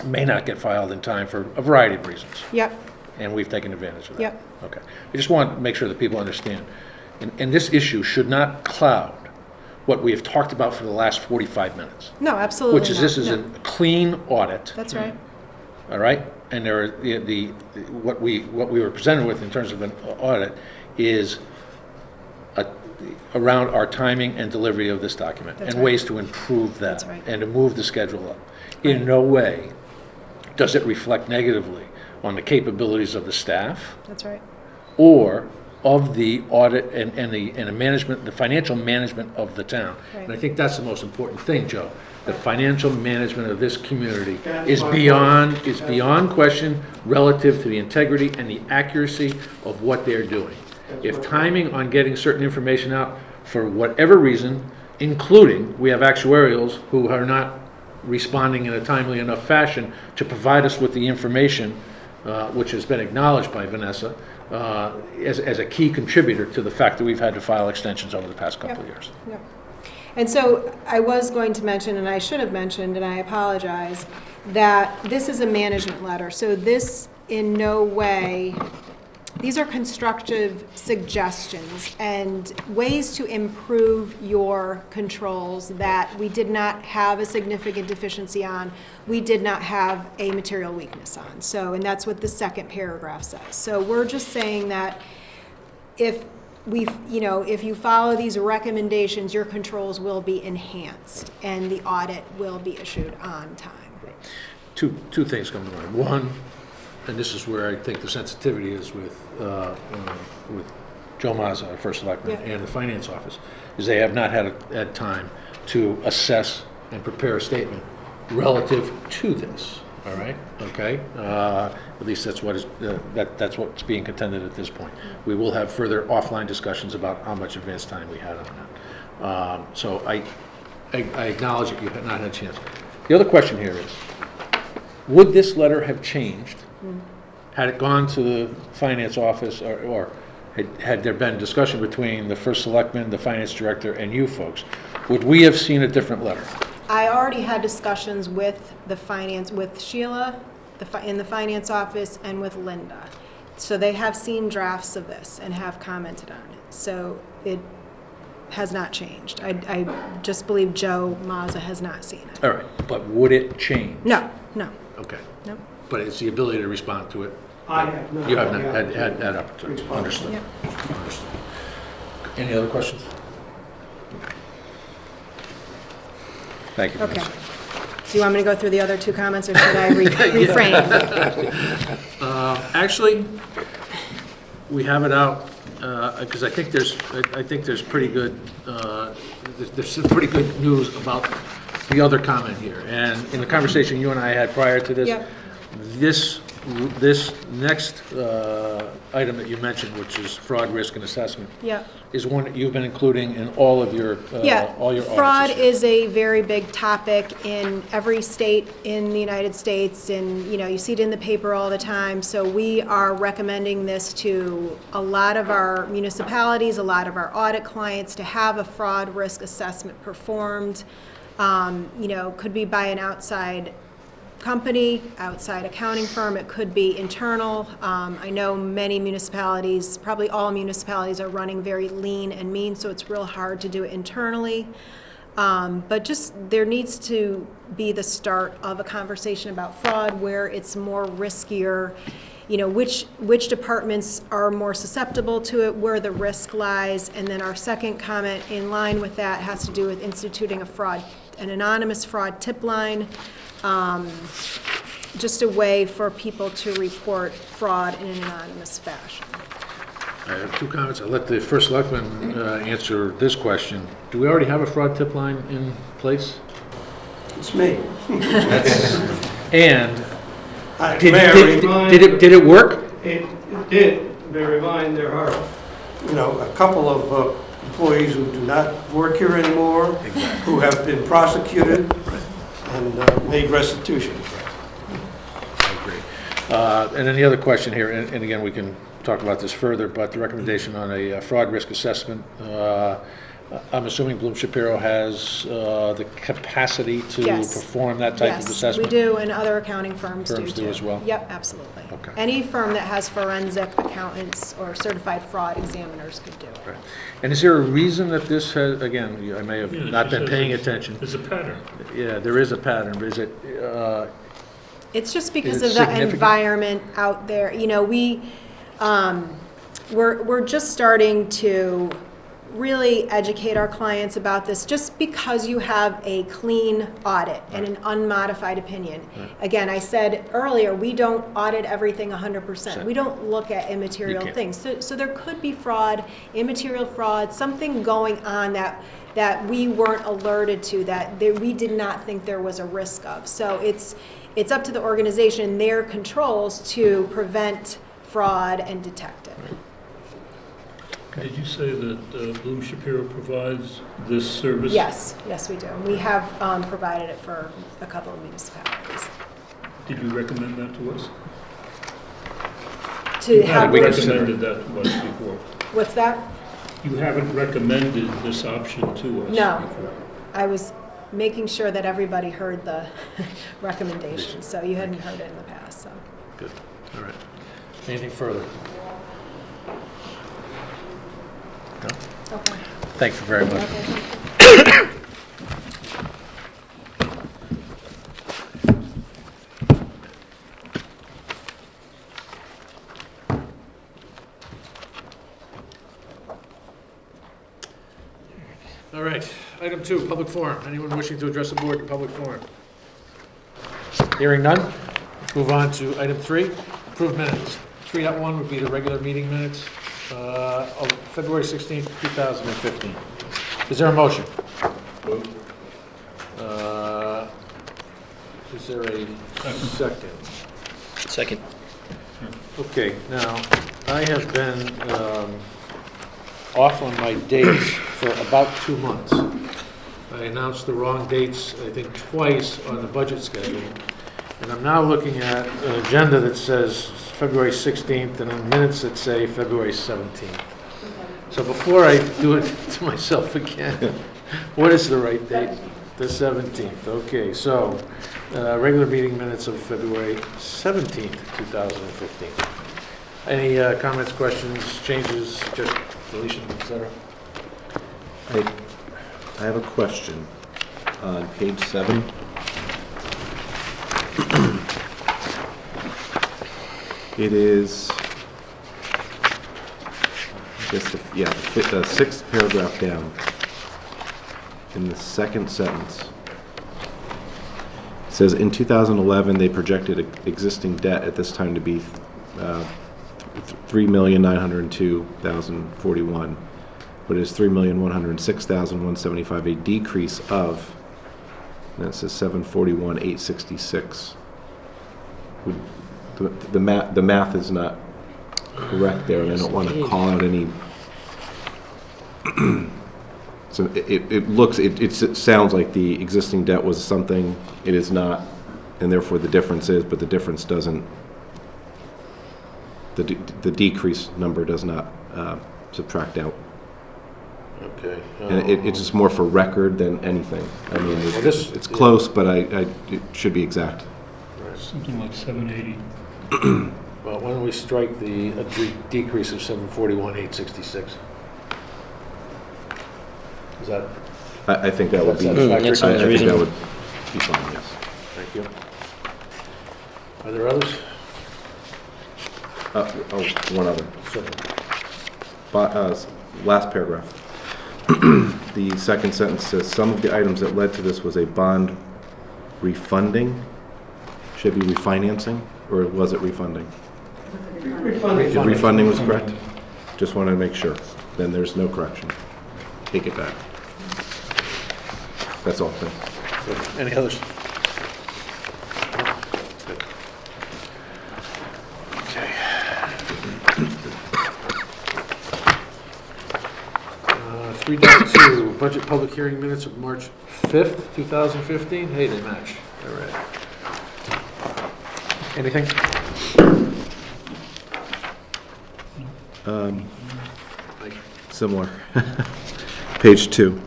may not get filed in time for a variety of reasons, Yep, and we've taken advantage of that. Yep. Okay. I just want to make sure that people understand, and this issue should not cloud what we have talked about for the last 45 minutes, no, absolutely which is not, this is no. a clean audit. That's right, All right, and there are what we were presented with in terms of an audit is around our timing and delivery of this document That's and right. ways to improve that That's right. and to move the schedule up. In no way does it reflect negatively on the capabilities of the staff that's right. or of the audit and the management, the financial management of the town. Right. And I think that's the most important thing, Joe. The financial management of this community That's is my beyond, point. is beyond question relative to the integrity and the accuracy of what they're doing. If timing on getting certain information out for whatever reason, including, we have actuarials who are not responding in a timely enough fashion to provide us with the information, which has been acknowledged by Vanessa, as a key contributor to the fact that we've had to file extensions over the past couple of years. Yep. And so I was going to mention, and I should have mentioned, and I apologize, that this is a management letter. So this in no way, these are constructive suggestions and ways to improve your controls that we did not have a significant deficiency on, we did not have a material weakness on. So, and that's what the second paragraph says. So we're just saying that if if you follow these recommendations, your controls will be enhanced and the audit will be issued on time. Two things come to mind. One, and this is where I think the sensitivity is with Joe Mazza, our first selectman, Yeah. and the finance office, is they have not had time to assess and prepare a statement relative to this. All right, okay? At least that's what is, that's what's being contended at this point. We will have further offline discussions about how much advance time we had on that. So I acknowledge that you have not had a chance. The other question here is, would this letter have changed had it gone to the finance office, or had there been discussion between the first selectman, the finance director, and you folks? Would we have seen a different letter? I already had discussions with with Sheila, in the finance office, and with Linda. So they have seen drafts of this and have commented on it. So it has not changed. I just believe Joe Mazza has not seen it. All right, but would it change? No. Okay, No. but it's the ability to respond to it. I have not. You have not had that opportunity. Respond. Understood. Yeah. Understood. Any other questions? Thank you. Okay. Vanessa. Do you want me to go through the other two comments, or should I refrain? Actually, we have it out, because I think there's pretty good, there's some pretty good news about the other comment here. And in the conversation you and I had prior to this, Yep. this next item that you mentioned, which is fraud, risk, and assessment, Yeah. is one that you've been including in all of your, Yeah, all your audits. fraud this year. is a very big topic in every state in the United States, and, you see it in the paper all the time. So we are recommending this to a lot of our municipalities, a lot of our audit clients, to have a fraud risk assessment performed. Could be by an outside company, outside accounting firm, it could be internal. I know many municipalities, probably all municipalities, are running very lean and mean, so it's real hard to do it internally. But just, there needs to be the start of a conversation about fraud where it's more riskier, which departments are more susceptible to it, where the risk lies. And then our second comment in line with that has to do with instituting an anonymous fraud tip line. Just a way for people to report fraud in an anonymous fashion. I have two comments. I'll let the first selectman answer this question. Do we already have a fraud tip line in place? It's me. And May I remind- did it work? It did. May remind there are, a couple of employees who do not work here anymore, who have been prosecuted and made restitution. I agree. And then the other question here, and again, we can talk about this further, but the recommendation on a fraud risk assessment, I'm assuming Bloom Shapiro has the capacity to Yes. perform that type of Yes, assessment? we do, and other accounting firms do too. Firms do as well? Yep, absolutely. Okay. Any firm that has forensic accountants or certified fraud examiners could do it. Right. And is there a reason that this has, again, I may have Yeah, it not just been says paying it's- attention. There's a pattern. Yeah, there is a pattern, but is it, It's just because Is it of the significant? environment out there. We're just starting to really educate our clients about this. Just because you have a clean audit and an unmodified opinion. Again, I said earlier, we don't audit everything 100%. We don't look at immaterial can't. things. So there could be fraud, immaterial fraud, something going on that we weren't alerted to, we did not think there was a risk of. So it's up to the organization, their controls, to prevent fraud and detect it. Did you say that Bloom Shapiro provides this service? Yes, we do. We have provided it for a couple of municipalities. Did you recommend that to us? To You have, haven't we which- consider- recommended that to us before. what's that? You haven't recommended this option to us No. before. I was making sure that everybody heard the recommendation, so you hadn't heard it in the past, so. good, all right. Anything further? No? Okay. Thank you very much. Okay. All right, item 2, public forum. Anyone wishing to address the board in public forum? Hearing none, let's move on to item 3, approved minutes. 3.1 would be the regular meeting minutes of February 16th, 2015. Is there a motion? Is there a second? Second. Okay, now, I have been off on my dates for about 2 months. I announced the wrong dates, I think, twice on the budget schedule. And I'm now looking at an agenda that says February 16th and on minutes that say February 17th. So before I do it to myself again, what is the right date? The 17th. Okay, so regular meeting minutes of February 17th, 2015. Any comments, questions, changes, just deletions, et cetera? I have a question on page 7. It is, I guess, the sixth paragraph down in the second sentence. says, in 2011, they projected existing debt at this time to be $3,902,041, but it's $3,106,175, a decrease of, and it says $741,866. The math is not correct there, and I don't want to call out any. So it sounds like the existing debt was something, it is not, and therefore the difference is, but the difference doesn't, the decrease number does not subtract out. Okay. And it's just more for record than anything. I mean, Well, this- it's close, but it should be exact. Something like 780. Well, why don't we strike the decrease of 741,866? Is that, I think that would be, That's I satisfactory? That sounds think that reasonable. would be fine, yes. thank you. Are there others? One other. Certainly. Last paragraph. The second sentence says, some of the items that led to this was a bond refunding. Should it be refinancing, or was it refunding? Refunding. Refunding was correct? Just wanted to make sure. Then there's no correction. Take it back. That's all. Thanks. Good. Any others? Okay. 3.2, budget public hearing minutes of March 5th, 2015. Hey, they match. All right. Anything? Similar. Page 2.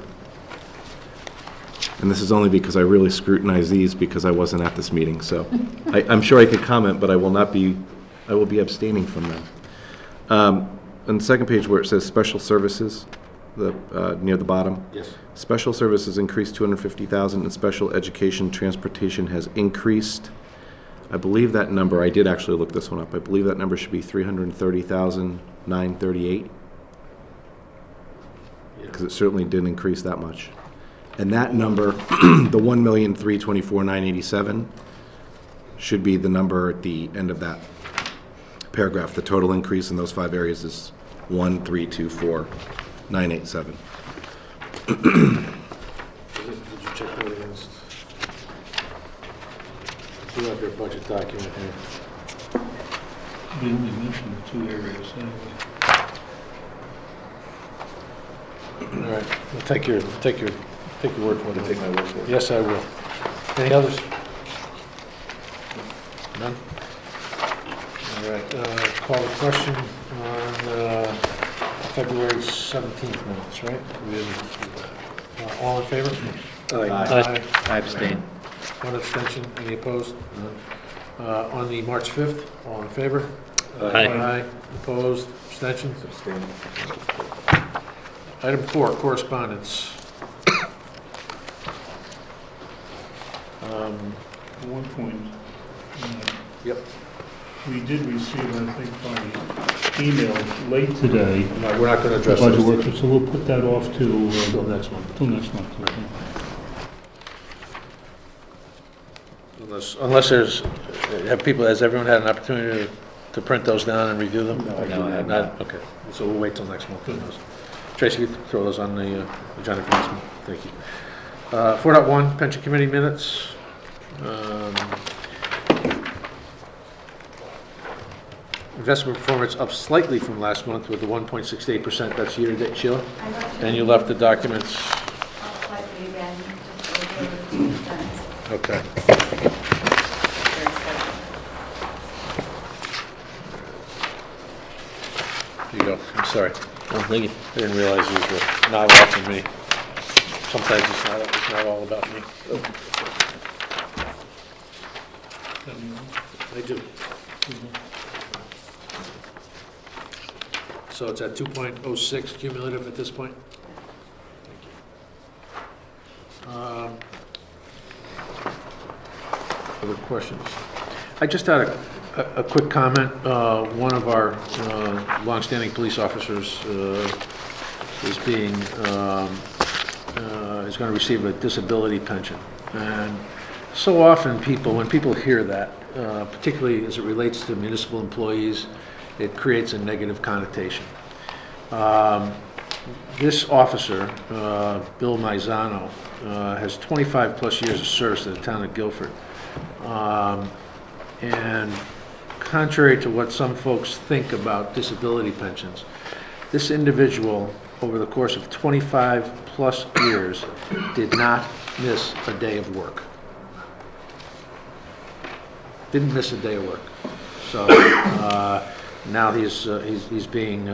And this is only because I really scrutinize these because I wasn't at this meeting, so I'm sure I could comment, but I will be abstaining from them. On the second page where it says special services, near the bottom, Yes. special services increased 250,000 and special education transportation has increased. I believe that number, I did actually look this one up, I believe that number should be 330,938. Because it certainly didn't increase that much. And that number, the 1,324,987, should be the number at the end of that paragraph. The total increase in those 5 areas is 1,324,987. Did you check that against? You have your budget document here. We only mentioned the 2 areas anyway. All right, we'll take your word for it. Take my word for it. Yes, I will. Any others? None? All right, call the question on February 17th minutes, right? All in favor? Aye. I abstain. One abstention, any opposed? None. On the March 5th, all in favor? Aye. Opposed, abstentions? Abstain. Item 4, correspondence. At one point, Yep. we did receive, I think, by email late today, No, we're not going to the address budget those workshop, so we'll put that off till till next month. next month. Okay. Unless there's, has everyone had an opportunity to print those down and review them? No, I have Not. Okay, so we'll wait till next month for those. Tracy, you throw those on the agenda for next month. Thank you. 4.1, pension committee minutes. Investment performance up slightly from last month with the 1.68%, that's year-to-date, Sheila? And you left the documents, Slightly again, just a little bit. okay. Here you go, I'm sorry. Oh, thank you. I didn't realize these were not all for me. Sometimes it's not all about me. I do. So it's at 2.06 cumulative at this point? Other questions? I just had a quick comment. One of our longstanding police officers is is going to receive a disability pension. And so often when people hear that, particularly as it relates to municipal employees, it creates a negative connotation. This officer, Bill Maizano, has 25-plus years of service to the town of Guilford. And contrary to what some folks think about disability pensions, this individual, over the course of 25-plus years, did not miss a day of work. Didn't miss a day of work. So now he's being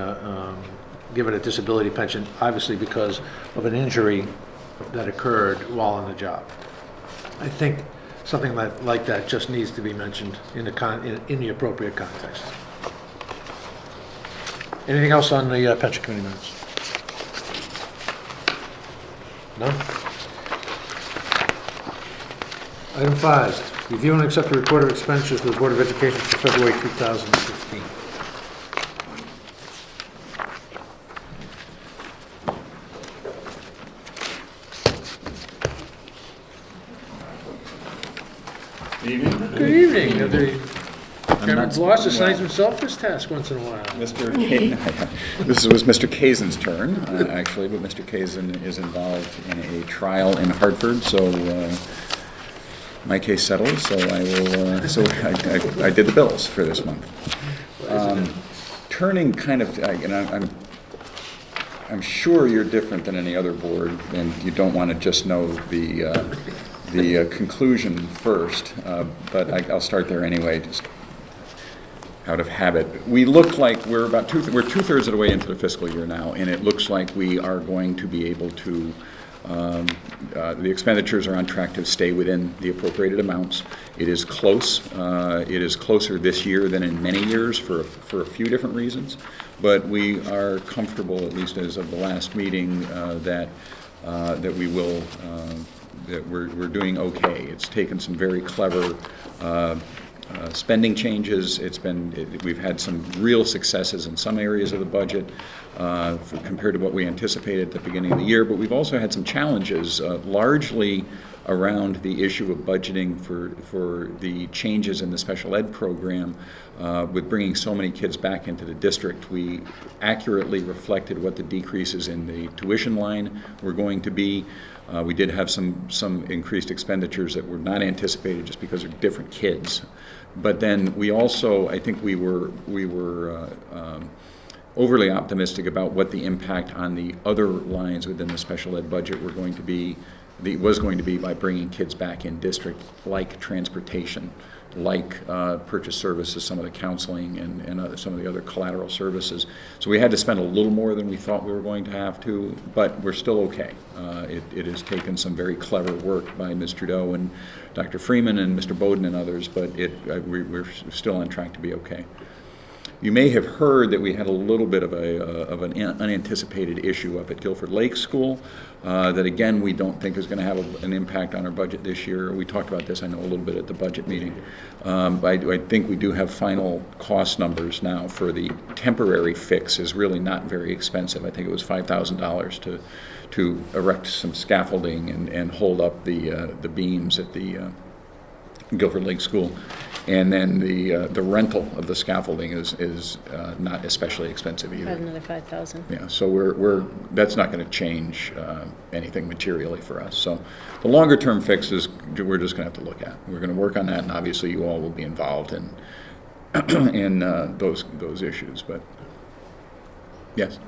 given a disability pension, obviously because of an injury that occurred while on the job. I think something like that just needs to be mentioned in the appropriate context. Anything else on the pension committee minutes? No? Item 5, review and accept the report of expenditures for the Board of Education for February 2015. Good evening. Chairman Bloss assigns himself this task once in a while. Mr. This was Mr. Kazen's turn, actually, but Mr. Kazen is involved in a trial in Hartford, so my case settled, so I will, so I did the bills for this month. Turning kind of, and I'm sure you're different than any other board, and you don't want to just know the conclusion first, but I'll start there anyway, just out of habit. We look like we're about we're two-thirds of the way into the fiscal year now, and it looks like we are going to be able to, the expenditures are on track to stay within the appropriated amounts. It is close. It is closer this year than in many years for a few different reasons, but we are comfortable, at least as of the last meeting, that we will, that we're doing okay. It's taken some very clever spending changes. We've had some real successes in some areas of the budget compared to what we anticipated at the beginning of the year, but we've also had some challenges, largely around the issue of budgeting for the changes in the special ed program. With bringing so many kids back into the district, we accurately reflected what the decreases in the tuition line were going to be. We did have some increased expenditures that were not anticipated just because of different kids. But then we also, I think we were overly optimistic about what the impact on the other lines within the special ed budget was going to be by bringing kids back in district, like transportation, like purchase services, some of the counseling, and some of the other collateral services. So we had to spend a little more than we thought we were going to have to, but we're still okay. It has taken some very clever work by Ms. Trudeau and Dr. Freeman and Mr. Bowden and others, but we're still on track to be okay. You may have heard that we had a little bit of an unanticipated issue up at Guilford Lake School that, again, we don't think is going to have an impact on our budget this year. We talked about this, I know, a little bit at the budget meeting. I think we do have final cost numbers now for the temporary fix. Is really not very expensive. I think it was $5,000 to erect some scaffolding and hold up the beams at the Guilford Lake School. And then the rental of the scaffolding is not especially expensive either. About another 5,000. Yeah, so that's not going to change anything materially for us. So the longer term fixes we're just going to have to look at. We're going to work on that, and obviously you all will be involved in those issues. But yes.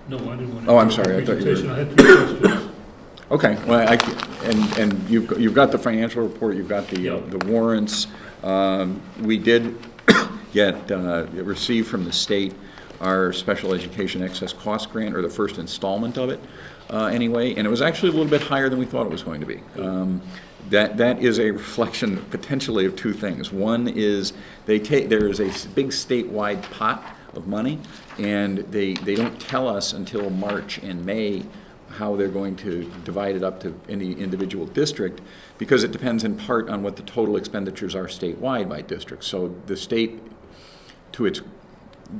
No, I didn't want to. Oh, I'm sorry. I thought you were. I had 2 questions. Okay, well, and you've got the financial report, you've got the warrants. We did receive from the state our special education excess cost grant, or the first installment of it, anyway, and it was actually a little bit higher than we thought it was going to be. That is a reflection potentially of 2 things. One is there is a big statewide pot of money, and they don't tell us until March and May how they're going to divide it up to any individual district, because it depends in part on what the total expenditures are statewide by district. So the state, to its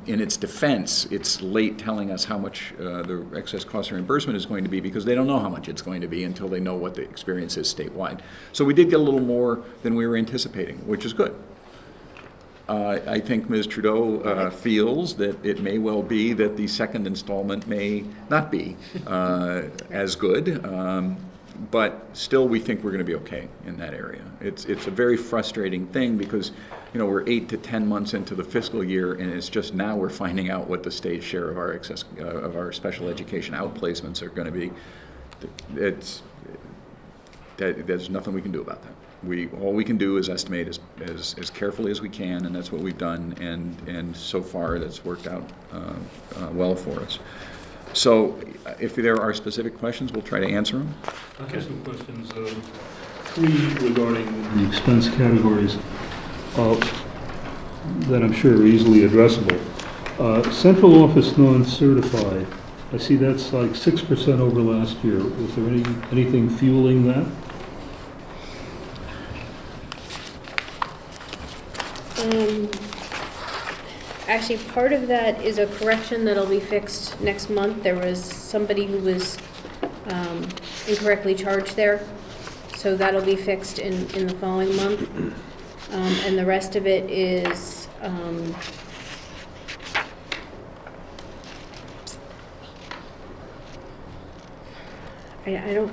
in its defense, it's late telling us how much the excess cost reimbursement is going to be because they don't know how much it's going to be until they know what the experience is statewide. So we did get a little more than we were anticipating, which is good. I think Ms. Trudeau feels that it may well be that the second installment may not be as good, but still we think we're going to be okay in that area. It's a very frustrating thing because, you know, we're 8 to 10 months into the fiscal year, and it's just now we're finding out what the state share of our excess of our special education outplacements are going to be. There's nothing we can do about that. All we can do is estimate as carefully as we can, and that's what we've done, and so far that's worked out well for us. So if there are specific questions, we'll try to answer them. I have some questions, three regarding the expense categories that I'm sure are easily addressable. Central office non-certified, I see that's like 6% over last year. Is there anything fueling that? Actually, part of that is a correction that'll be fixed next month. There was somebody who was incorrectly charged there, so that'll be fixed in the following month. And the rest of it is I don't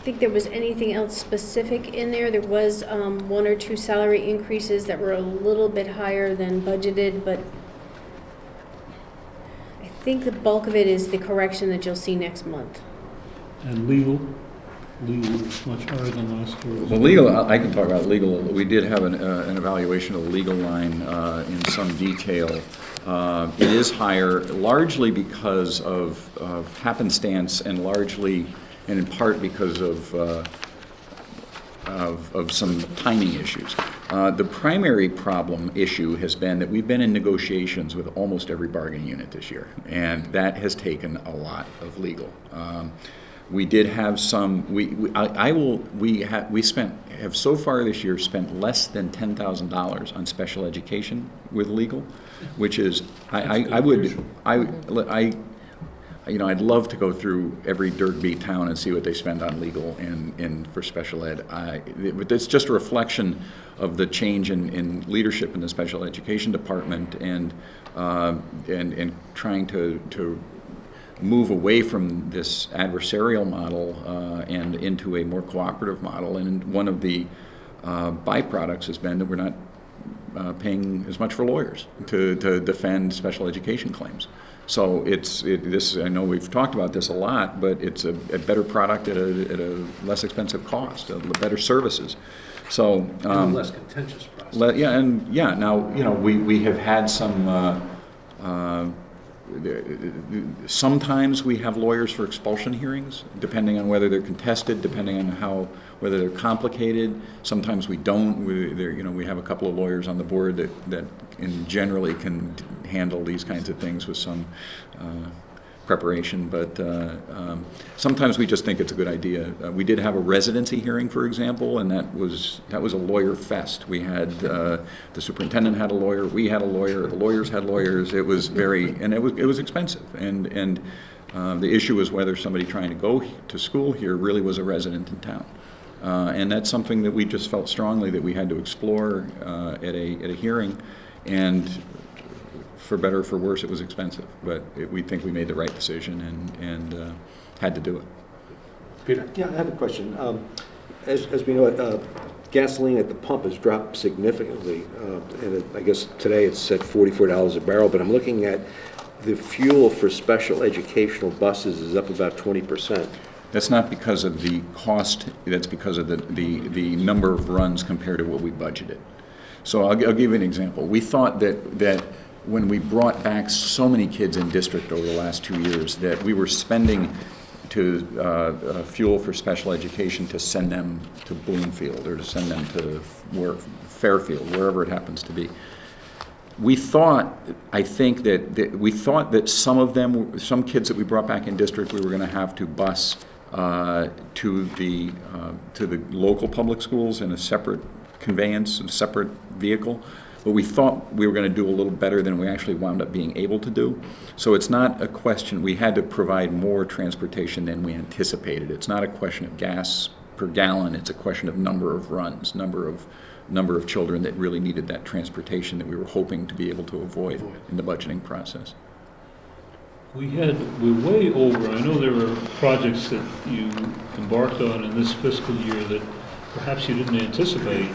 think there was anything else specific in there. There was 1 or 2 salary increases that were a little bit higher than budgeted, but I think the bulk of it is the correction that you'll see next month. And legal? Legal is much higher than last year. Well, legal, I can talk about legal. We did have an evaluation of the legal line in some detail. It is higher, largely because of happenstance and largely and in part because of some timing issues. The primary issue has been that we've been in negotiations with almost every bargaining unit this year, and that has taken a lot of legal. We did have some. Have so far this year spent less than $10,000 on special education with legal, which is I'd love to go through every dirt beat town and see what they spend on legal and for special ed. It's just a reflection of the change in leadership in the special education department and trying to move away from this adversarial model and into a more cooperative model. And one of the byproducts has been that we're not paying as much for lawyers to defend special education claims. So I know we've talked about this a lot, but it's a better product at a less expensive cost, better services. So And a less contentious process. Now we have had some. Sometimes we have lawyers for expulsion hearings, depending on whether they're contested, depending on whether they're complicated. Sometimes we don't. We have a couple of lawyers on the board that generally can handle these kinds of things with some preparation, but sometimes we just think it's a good idea. We did have a residency hearing, for example, and that was a lawyer fest. We had the superintendent had a lawyer, we had a lawyer, the lawyers had lawyers. It was it was expensive, and the issue was whether somebody trying to go to school here really was a resident in town, and that's something that we just felt strongly that we had to explore at a hearing, and for better or for worse, it was expensive, but we think we made the right decision and had to do it. Peter? Yeah, I have a question. As we know, gasoline at the pump has dropped significantly, and I guess today it's at $44 a barrel, but I'm looking at the fuel for special educational buses is up about 20%. That's not because of the cost, that's because of the number of runs compared to what we budgeted. So I'll give you an example. We thought that when we brought back so many kids in district over the last 2 years that we were spending to fuel for special education to send them to Bloomfield or to send them to Fairfield, wherever it happens to be. We thought that some kids that we brought back in district, we were going to have to bus to the local public schools in a separate conveyance, a separate vehicle. but we thought we were going to do a little better than we actually wound up being able to do. So it's not a question, we had to provide more transportation than we anticipated. It's not a question of gas per gallon, it's a question of number of runs, number of children that really needed that transportation that we were hoping to be able to avoid in the budgeting process. We're way over, I know there were projects that you embarked on in this fiscal year that perhaps you didn't anticipate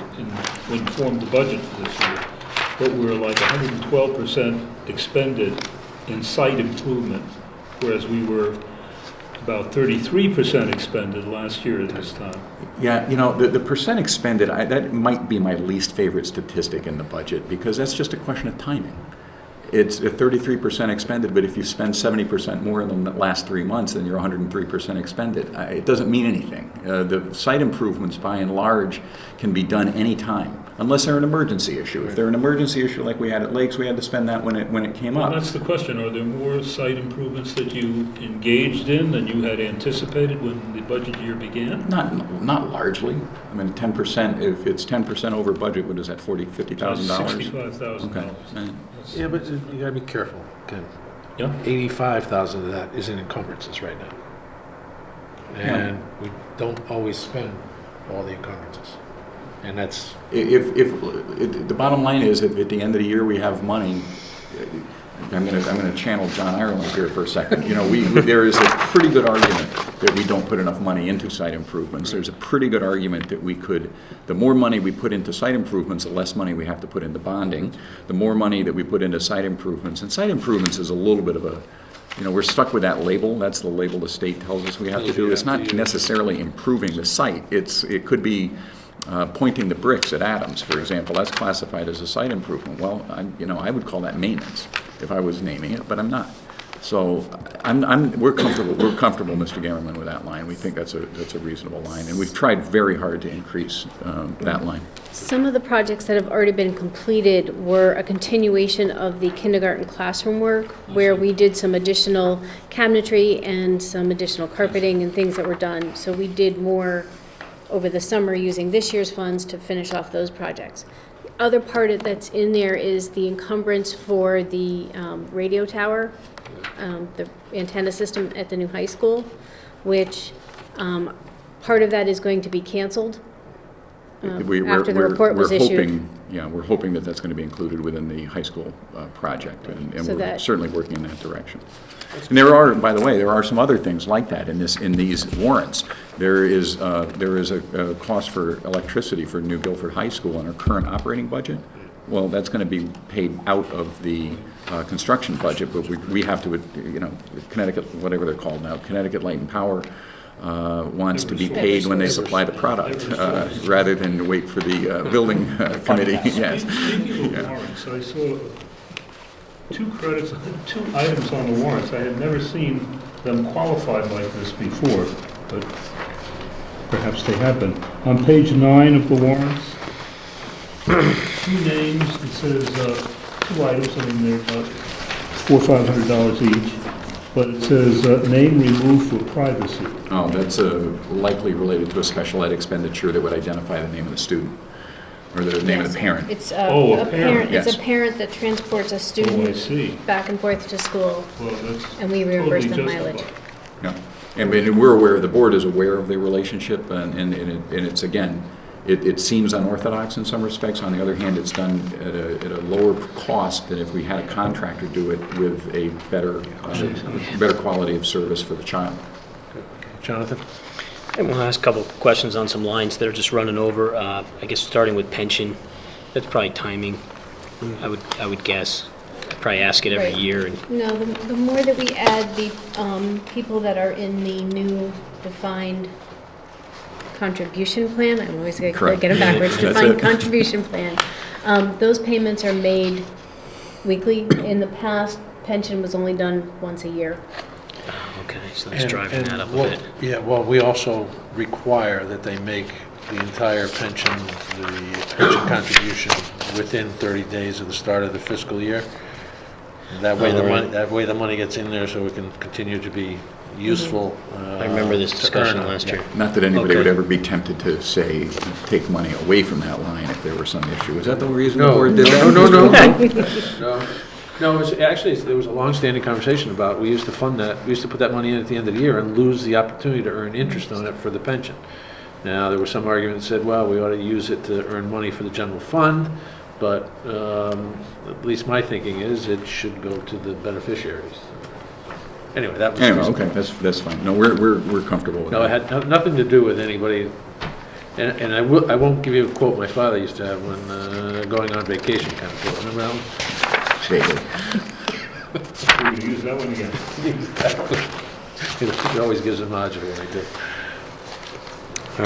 when you formed the budget for this year, but we're like 112% expended in site improvement, whereas we were about 33% expended last year at this time. Yeah, you know, the percent expended, that might be my least favorite statistic in the budget, because that's just a question of timing. It's a 33% expended, but if you spend 70% more in the last 3 months, then you're 103% expended. It doesn't mean anything. The site improvements, by and large, can be done any time, unless they're an emergency issue. If they're an emergency issue like we had at Lakes, we had to spend that when it came Well, up. that's the question. Are there more site improvements that you engaged in than you had anticipated when the budget year began? Not largely. I mean, 10%, if it's 10% over budget, what is that, $50,000? $65,000. Okay. Yeah, but you gotta be careful, Ken. Yeah. 85,000 of that is in encumbrances right now. And we don't always spend all the encumbrances. And that's, If the bottom line is, if at the end of the year we have money, I'm gonna channel John Ireland here for a second. You know, there is a pretty good argument that we don't put enough money into site improvements. There's a pretty good argument that we could, the more money we put into site improvements, the less money we have to put into bonding. The more money that we put into site improvements, and site improvements is a little bit of a, you know, we're stuck with that label. That's the label the state tells us we have to do. It's not necessarily improving the site. It could be pointing the bricks at Adams, for example. That's classified as a site improvement. Well, I would call that maintenance if I was naming it, but I'm not. So we're comfortable, Mr. Gammerman, with that line. We think that's a reasonable line, and we've tried very hard to increase that line. Some of the projects that have already been completed were a continuation of the kindergarten classroom work, where we did some additional cabinetry and some additional carpeting and things that were done. So we did more over the summer using this year's funds to finish off those projects. The other part that's in there is the encumbrance for the radio tower, the antenna system at the new high school, which part of that is going to be canceled after the report was issued. We're hoping that that's going to be included within the high school project, and So we're that- certainly working in that direction. And there are, by the way, there are some other things like that in these warrants. There is a cost for electricity for New Guilford High School in our current operating budget. Well, that's going to be paid out of the construction budget, but we have to, Connecticut, whatever they're called now, Connecticut Light and Power wants to be paid when they supply the product, rather than wait for the building committee. Yes. Speaking of warrants, I saw two items on the warrants. I had never seen them qualified like this before, but perhaps they have been. On page 9 of the warrants, two names, it says two items, I mean, they're about $400 or $500 each, but it says name removed for privacy. Oh, that's likely related to a special ed expenditure that would identify the name of the student, or the name of the parent. It's Oh, a a parent. parent, it's Yes. a parent that transports a Oh, I student see. back and forth to school, Well, that's and we reimburse totally them mileage. justified. Yeah, and we're aware, the board is aware of the relationship, and it's, again, it seems unorthodox in some respects. On the other hand, it's done at a lower cost than if we had a contractor do it with a better quality of service for the child. Jonathan? I want to ask a couple of questions on some lines that are just running over. I guess starting with pension, that's probably timing, I would guess. I probably ask it every Right. year. And No, the more that we add the people that are in the new defined contribution plan, I'm always going to Correct. get them backwards, That's defined it. contribution plan, those payments are made weekly. In the past, pension was only done once a year. okay, so that's driving And that up a well, bit. Yeah, well, we also require that they make the entire pension contribution within 30 days of the start of the fiscal year. That way All right. the money gets in there so it can continue to be useful. I remember this to discussion earn on. last year. Not that anybody would Okay. ever be tempted to say, take money away from that line if there were some issue. Is that the reason the No, board did that? no. No, there was a long-standing conversation about, we used to put that money in at the end of the year and lose the opportunity to earn interest on it for the pension. Now, there was some argument that said, well, we ought to use it to earn money for the general fund, but at least my thinking is it should go to the beneficiaries. Anyway, that was. the Anyway, reason. okay, that's fine. No, we're comfortable with that. No, it had nothing to do with anybody, and I won't give you a quote my father used to have when going on vacation kind of quote. Remember that one? Vaguely. We're going to use that one again. Exactly. He always gives a module when I do. All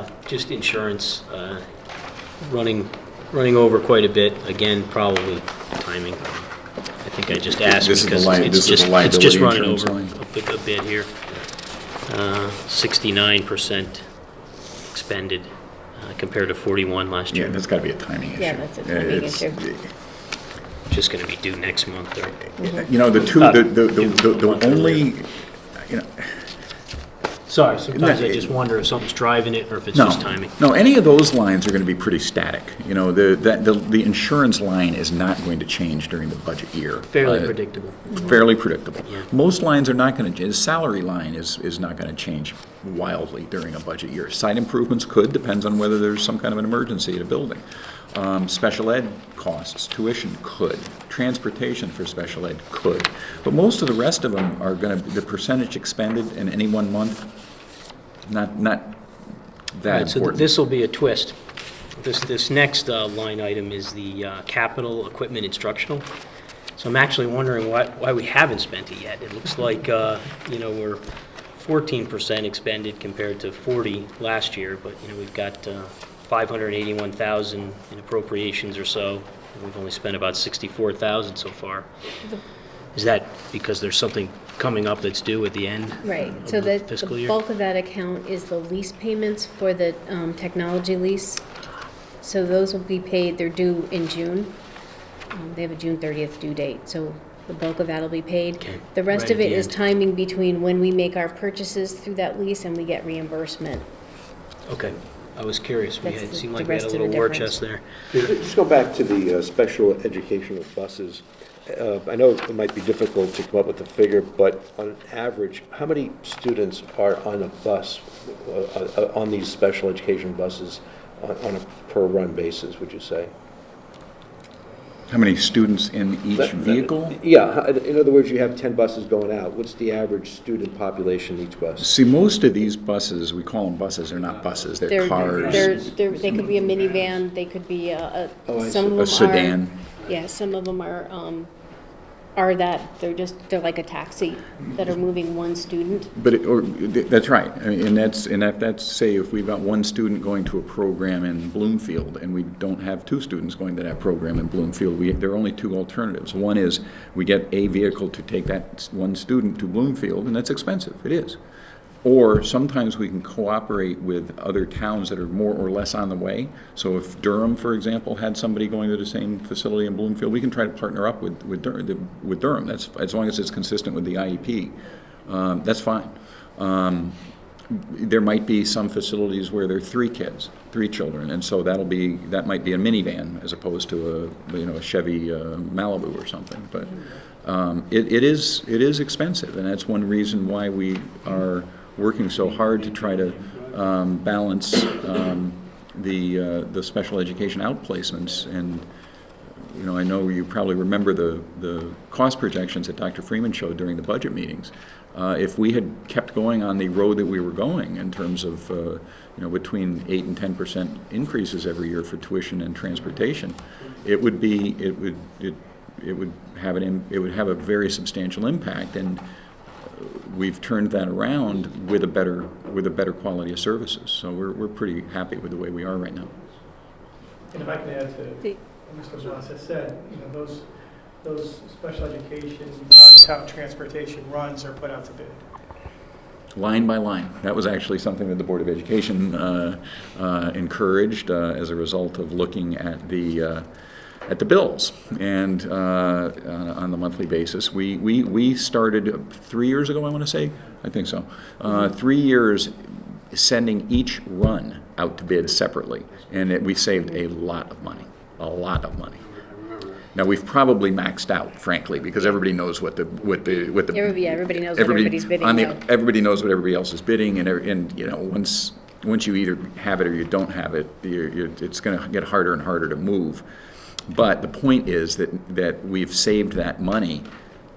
right. Just insurance, running over quite a bit. Again, probably timing. I think I just asked This is the because this is the it's just liability running insurance over line. a bit here. 69% expended compared to 41 last Yeah, year. that's got to be a timing issue. Yeah, that's a timing It's- issue. Just going to be due next month. Or, You know, the only, you know, sorry, sometimes No, I just wonder if something's driving it or if it's no, just timing. no, any of those lines are going to be pretty static. You know, the insurance line is not going to change during the budget year. Fairly predictable. Fairly predictable. Yeah. Most lines are not going to, the salary line is not going to change wildly during a budget year. Site improvements could, depends on whether there's some kind of an emergency at a building. Special ed costs, tuition could. Transportation for special ed could. But most of the rest of them are going to, the percentage expended in any one month, not that Right, so important. this will be a twist. This next line item is the capital equipment instructional. So I'm actually wondering why we haven't spent it yet. It looks like, we're 14% expended compared to 40 last year, but, we've got 581,000 in appropriations or so, and we've only spent about 64,000 so far. Is that because there's something coming up that's due at the end? Right, of so the the fiscal year? bulk of that account is the lease payments for the technology lease. So those will be paid, they're due in June. They have a June 30th due date, so the bulk of that will be paid. Okay, The rest right of at it the is end. timing between when we make our purchases through that lease and we get reimbursement. Okay, I was curious. That's It the- seemed the like we had a rest of the little war difference. chest there. Just go back to the special educational buses. I know it might be difficult to come up with a figure, but on average, how many students are on a bus, on these special education buses, on a per-run basis, would you say? How many students in each vehicle? Yeah, in other words, you have 10 buses going out. What's the average student population in each bus? See, most of these buses, we call them buses, they're not buses, they're cars. They could be a minivan, they could be Oh, I some of them A are. sedan. Yeah, some of them are that, they're like a taxi that are moving one student. But, that's right, I mean, that's, say, if we've got one student going to a program in Bloomfield, and we don't have two students going to that program in Bloomfield, there are only two alternatives. One is, we get a vehicle to take that one student to Bloomfield, and that's expensive, it is. Or sometimes we can cooperate with other towns that are more or less on the way. So if Durham, for example, had somebody going to the same facility in Bloomfield, we can try to partner up with Durham. That's, as long as it's consistent with the IEP, that's fine. There might be some facilities where there are three children, and so that might be a minivan as opposed to a Chevy Malibu or something. But it is expensive, and that's one reason why we are working so hard to try to balance the special education outplacements. And I know you probably remember the cost projections that Dr. Freeman showed during the budget meetings. If we had kept going on the road that we were going in terms of between 8 and 10% increases every year for tuition and transportation, it would have a very substantial impact, and we've turned that around with a better quality of services. So we're pretty happy with the way we are right now. And if I can add to what Mr. Blas has said, those special education out-of-town transportation runs are put out to bid. Line by line. That was actually something that the Board of Education encouraged as a result of looking at the at the bills and on the monthly basis. We started 3 years ago, I want to say. I think so. 3 years sending each run out to bid separately, and we saved a lot of money, a lot of money. Now, we've probably maxed out, frankly, because everybody knows what the Everybody knows what everybody's bidding now. everybody knows what everybody else is bidding, and you know, once you either have it or you don't have it, it's going to get harder and harder to move. But the point is that we've saved that money.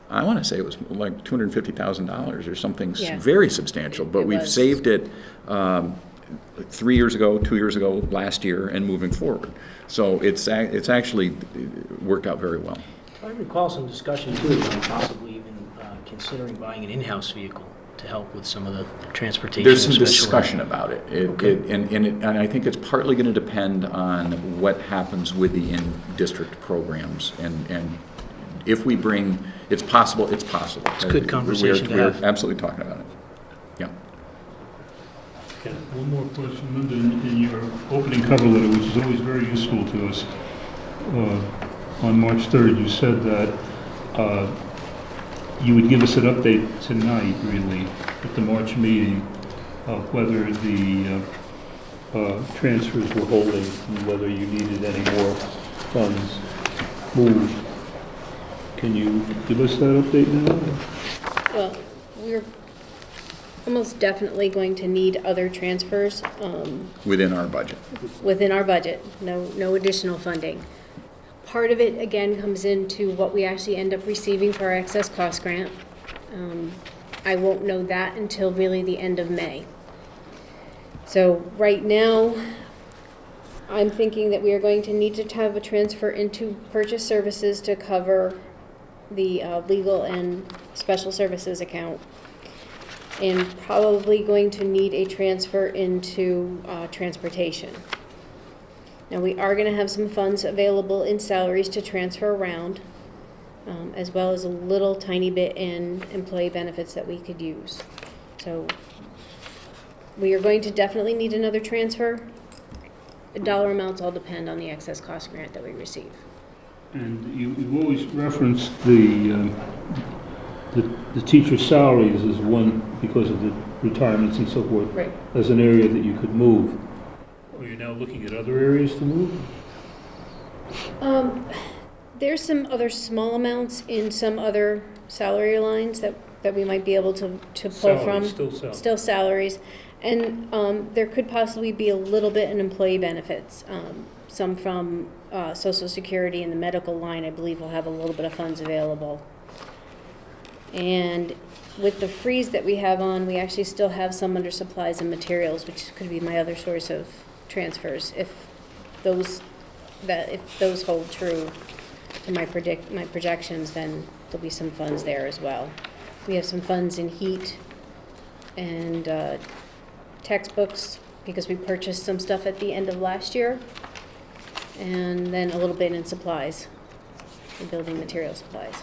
I want to say it was like $250,000 or something very substantial, but we've saved it 3 years ago, 2 years ago, last year, and moving forward. So it's actually worked out very well. I recall some discussion too about possibly even considering buying an in-house vehicle to help with some of the transportation. There's some especially. discussion about it. And I think it's partly going to depend on what happens with the in-district programs. And if we bring, it's possible. It's a good conversation to have. We're absolutely talking about it. Yeah. One more question, Linda. In your opening cover letter, which is always very useful to us, on March 3rd, you said that you would give us an update tonight, really, at the March meeting, of whether the transfers were holding and whether you needed any more funds moved. Can you give us that update now? Well, we're almost definitely going to need other transfers Within our budget. within our budget, no additional funding. Part of it, again, comes into what we actually end up receiving for our excess cost grant. I won't know that until really the end of May. So right now, I'm thinking that we are going to need to have a transfer into purchase services to cover the legal and special services account. And probably going to need a transfer into transportation. Now, we are going to have some funds available in salaries to transfer around, as well as a little tiny bit in employee benefits that we could use. So we are going to definitely need another transfer. The dollar amounts all depend on the excess cost grant that we receive. And you've always referenced the teacher salaries as one, because of the retirements and so forth, Right. as an area that you could move. Are you now looking at other areas to move? There's some other small amounts in some other salary lines that we might be able to pull from. Still salaries. And there could possibly be a little bit in employee benefits. Some from Social Security and the medical line, I believe, will have a little bit of funds available. And with the freeze that we have on, we actually still have some under supplies and materials, which could be my other source of transfers if those hold true to my projections. Then there'll be some funds there as well. We have some funds in heat and textbooks because we purchased some stuff at the end of last year, and then a little bit in supplies, in building material supplies.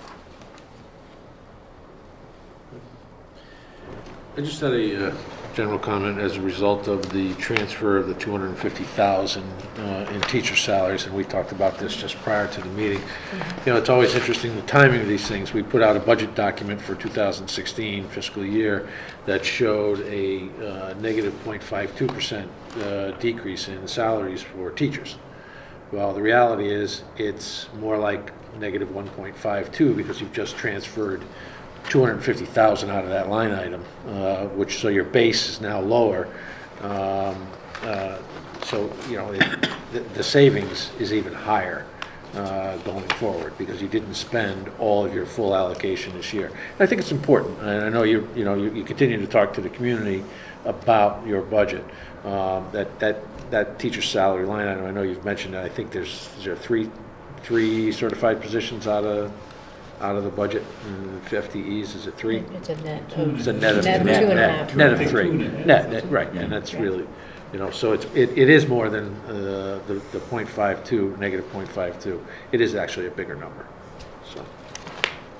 I just had a general comment as a result of the transfer of the $250,000 in teacher salaries, and we talked about this just prior to the meeting. You know, it's always interesting, the timing of these things. We put out a budget document for 2016 fiscal year that showed a negative 0.52% decrease in salaries for teachers. Well, the reality is it's more like negative 1.52 because you've just transferred $250,000 out of that line item, so your base is now lower. So, you know, the savings is even higher going forward because you didn't spend all of your full allocation this year. And I think it's important, and I know you continue to talk to the community about your budget. That teacher salary line item, I know you've mentioned that. I think there three certified positions out of the budget, 50 FTEs, is it three? It's a net. It's a net of Net of 2.5. net of three. Net, right, and that's really, you know, so it is more than the 0.52, negative 0.52. It is actually a bigger number, so.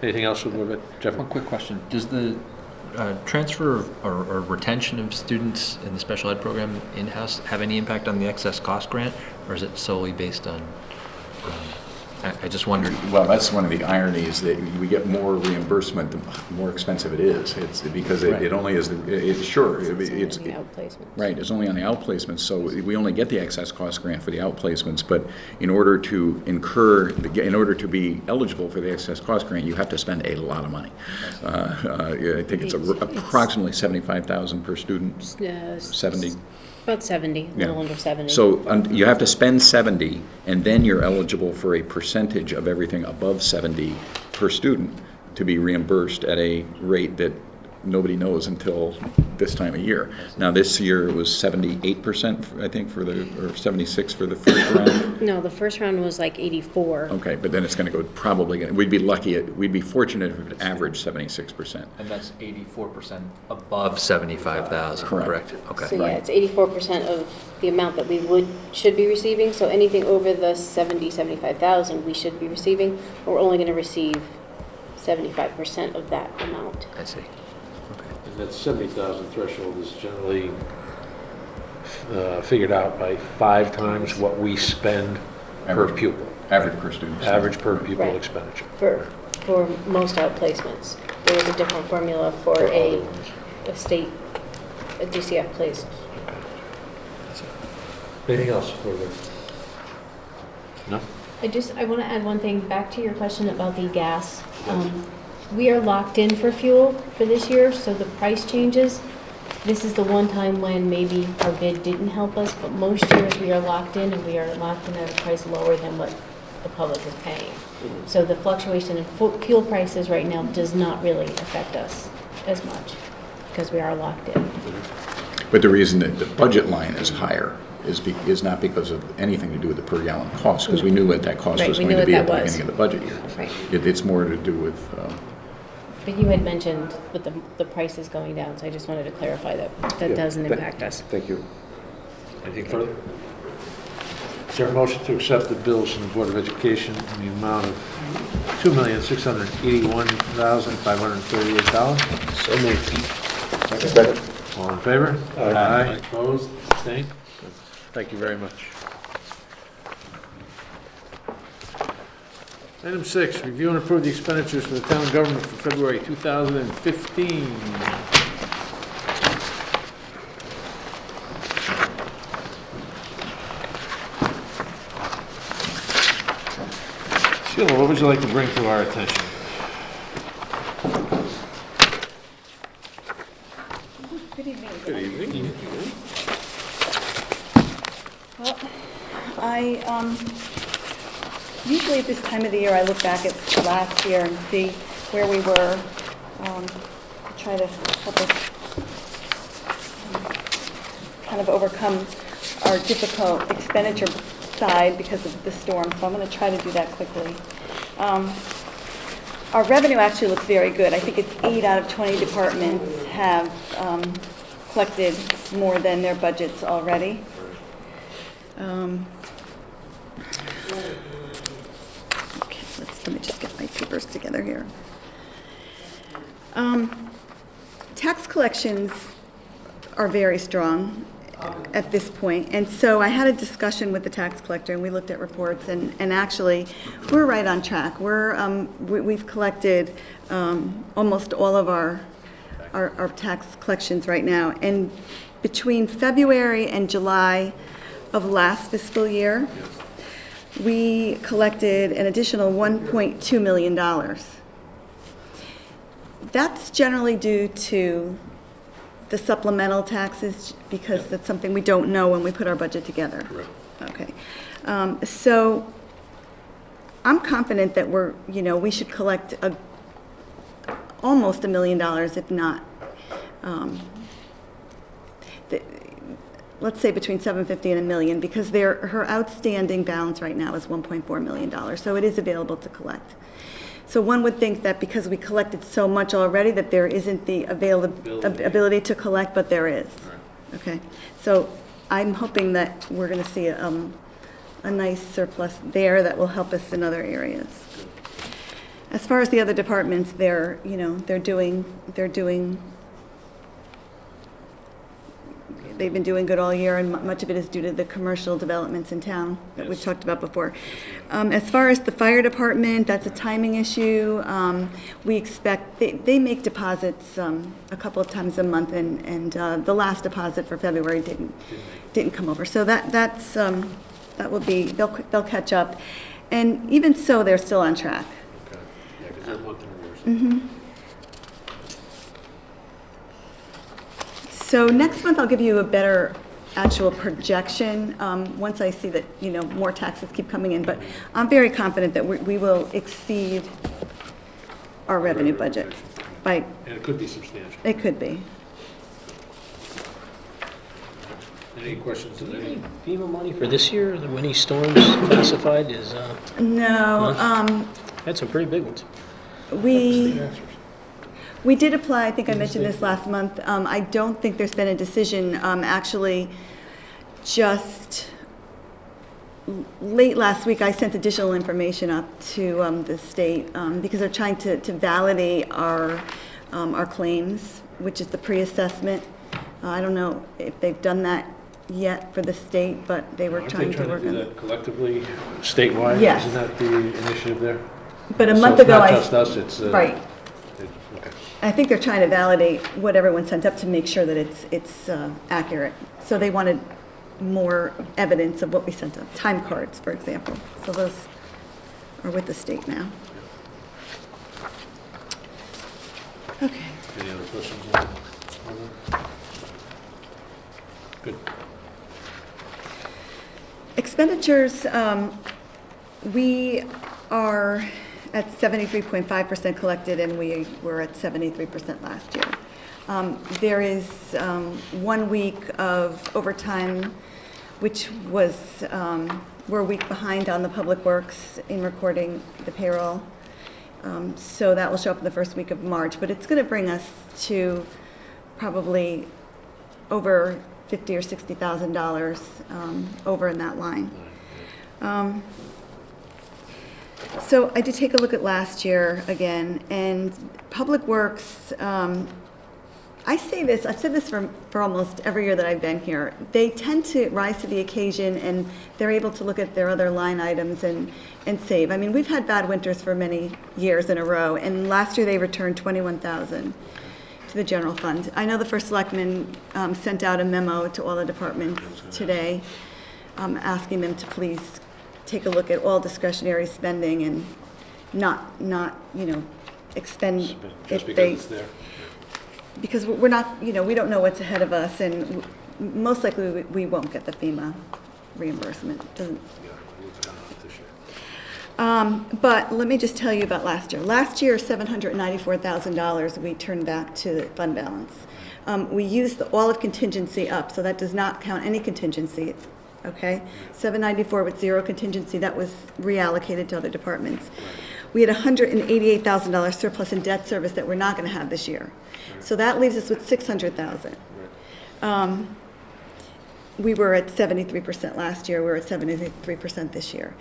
Anything else with it, Jeff? One quick question. Does the transfer or retention of students in the special ed program in-house have any impact on the excess cost grant, or is it solely based on I just wondered. Well, that's one of the ironies, that we get more reimbursement the more expensive it is. It's because it only is, sure, it's, The outplacements. right, it's only on the outplacements, so we only get the excess cost grant for the outplacements, but in order to in order to be eligible for the excess cost grant, you have to spend a lot of money. I think it's approximately $75,000 per student, 70. About 70, a Yeah. little under 70. So you have to spend 70, and then you're eligible for a percentage of everything above 70 per student to be reimbursed at a rate that nobody knows until this time of year. Now, this year it was 78%, I think, or 76 for the first round. No, the first round was like 84. Okay, but then it's going to go we'd be fortunate if it averaged 76%. And that's 84% above 75,000, Correct. correct? Okay. So yeah, it's 84% of the amount that we should be receiving. So anything over the 75,000 we should be receiving. But we're only going to receive 75% of that amount. I see. And that 70,000 threshold is generally figured out by 5 times what we spend per Average. pupil. Average per student. Average per pupil Right. expenditure. For most outplacements. There is a different formula for For a other ones. a DCF placed. Anything else? No? I want to add one thing back to your question about the gas. We are locked in for fuel for this year, so the price changes. This is the one time when maybe our bid didn't help us, but most years we are locked in, and we are locked in at a price lower than what the public is paying. So the fluctuation in fuel prices right now does not really affect us as much because we are locked in. But the reason that the budget line is higher is not because of anything to do with the per gallon cost, because we knew what that cost Right, was we going knew to be what at the that was. beginning of the budget year. Right. It's more to do with, But you had mentioned with the prices going down, so I just wanted to clarify that that doesn't impact us. Thank you. Anything further? Is there a motion to accept the bills from the Board of Education in the amount of $2,681,538? So moved. Second. All in favor? Aye. Opposed? Abstained? Good. Thank you very much. Item 6, review and approve the expenditures for the town government for February 2015. Sheila, what would you like to bring to our attention? Good evening. Good evening. Well, usually at this time of the year, I look back at last year and see where we were, to try to help us kind of overcome our difficult expenditure side because of the storm, so I'm going to try to do that quickly. Our revenue actually looks very good. I think it's 8 out of 20 departments have collected more than their budgets already. Okay, let me just get my papers together here. Tax collections are very strong at this point, and so I had a discussion with the tax collector, and we looked at reports, and actually, we're right on track. We've collected almost all of our tax collections right now, and between February and July of last fiscal year, we collected an additional $1.2 million. That's generally due to the supplemental taxes, because that's something we don't know when we put our budget together. Correct. Okay. So I'm confident that we should collect almost $1 million, if not, let's say between $750,000 and $1 million, because her outstanding balance right now is $1.4 million, so it is available to collect. So one would think that because we collected so much already, that there isn't the ability to collect, but there is. Okay, so I'm hoping that we're going to see a nice surplus there that will help us in other areas. As far as the other departments, they're doing they've been doing good all year, and much of it is due to the commercial developments in town that we've Yes. talked about before. As far as the fire department, that's a timing issue. We expect, they make deposits a couple of times a month, and the last deposit for February didn't come over. So that will be, they'll catch up. And even so, they're still on track. Okay. Yeah, because they're a month in arrears. So next month, I'll give you a better actual projection, once I see that, more taxes keep coming in. But I'm very confident that we will exceed our revenue budget. And it could be substantial. It could be. Any questions? Any? FEMA money for this year, the winter storms classified is, No, had some pretty big ones. we did apply, I think I mentioned this last month. I don't think there's been a decision. Actually, just late last week, I sent additional information up to the state because they're trying to validate our claims, which is the pre-assessment. I don't know if they've done that yet for the state, but they were trying to work on do it. that collectively, statewide? Yes. Isn't that the initiative there? But a month ago, So it's not just us, it's... right. Okay. I think they're trying to validate what everyone sent up to make sure that it's accurate. So they wanted more evidence of what we sent up, time cards, for example. So those are with the state now. Okay. Any other questions on that? Good. Expenditures, we are at 73.5% collected, and we were at 73% last year. There is 1 week of overtime, which was, we're a week behind on the Public Works in recording the payroll. So that will show up in the first week of March, but it's going to bring us to probably over $50,000 or $60,000 over in that line. So I did take a look at last year again, and Public Works, I say this, I've said this for almost every year that I've been here. They tend to rise to the occasion, and they're able to look at their other line items and save. I mean, we've had bad winters for many years in a row, and last year they returned $21,000 to the general fund. I know the first selectman sent out a memo to all the departments today, asking them to please take a look at all discretionary spending and not expend Just if because they, it's there. because we're not, we don't know what's ahead of us, and most likely we won't get the FEMA reimbursement. Doesn't. Yeah, we've done it this year. But let me just tell you about last year. Last year, $794,000 we turned back to the fund balance. We used all of contingency up, so that does not count any contingency, okay? 794 with zero contingency, that was reallocated to other departments. We had $188,000 surplus in debt service that we're not going to have this year. So that leaves us with $600,000. We were at 73% last year, we're at 73% this year.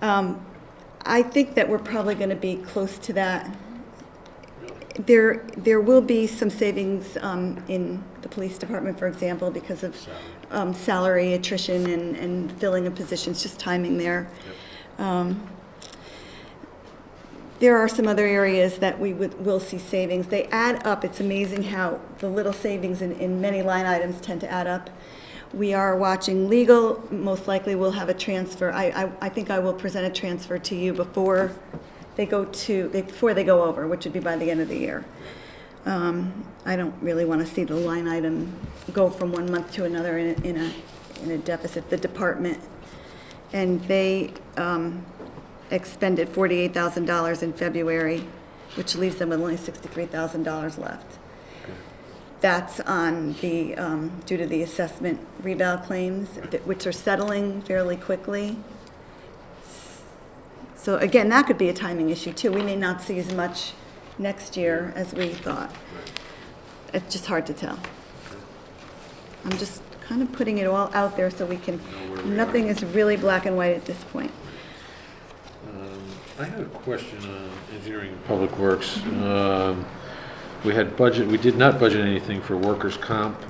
I think that we're probably going to be close to that. There will be some savings in the police department, for example, because of salary attrition and filling of positions, just timing there. There are some other areas that we will see savings. They add up. It's amazing how the little savings in many line items tend to add up. We are watching legal. Most likely we'll have a transfer. I think I will present a transfer to you before they go over, which would be by the end of the year. I don't really want to see the line item go from 1 month to another in a deficit. The department, and they expended $48,000 in February, which leaves them with only $63,000 left. That's on the, due to the assessment reval claims, which are settling fairly quickly. So again, that could be a timing issue too. We may not see as much next year as we thought. It's just hard to tell. I'm just kind of putting it all out there so we can, nothing is really black and white at this point. I had a question on engineering and public works. We did not budget anything for workers' comp,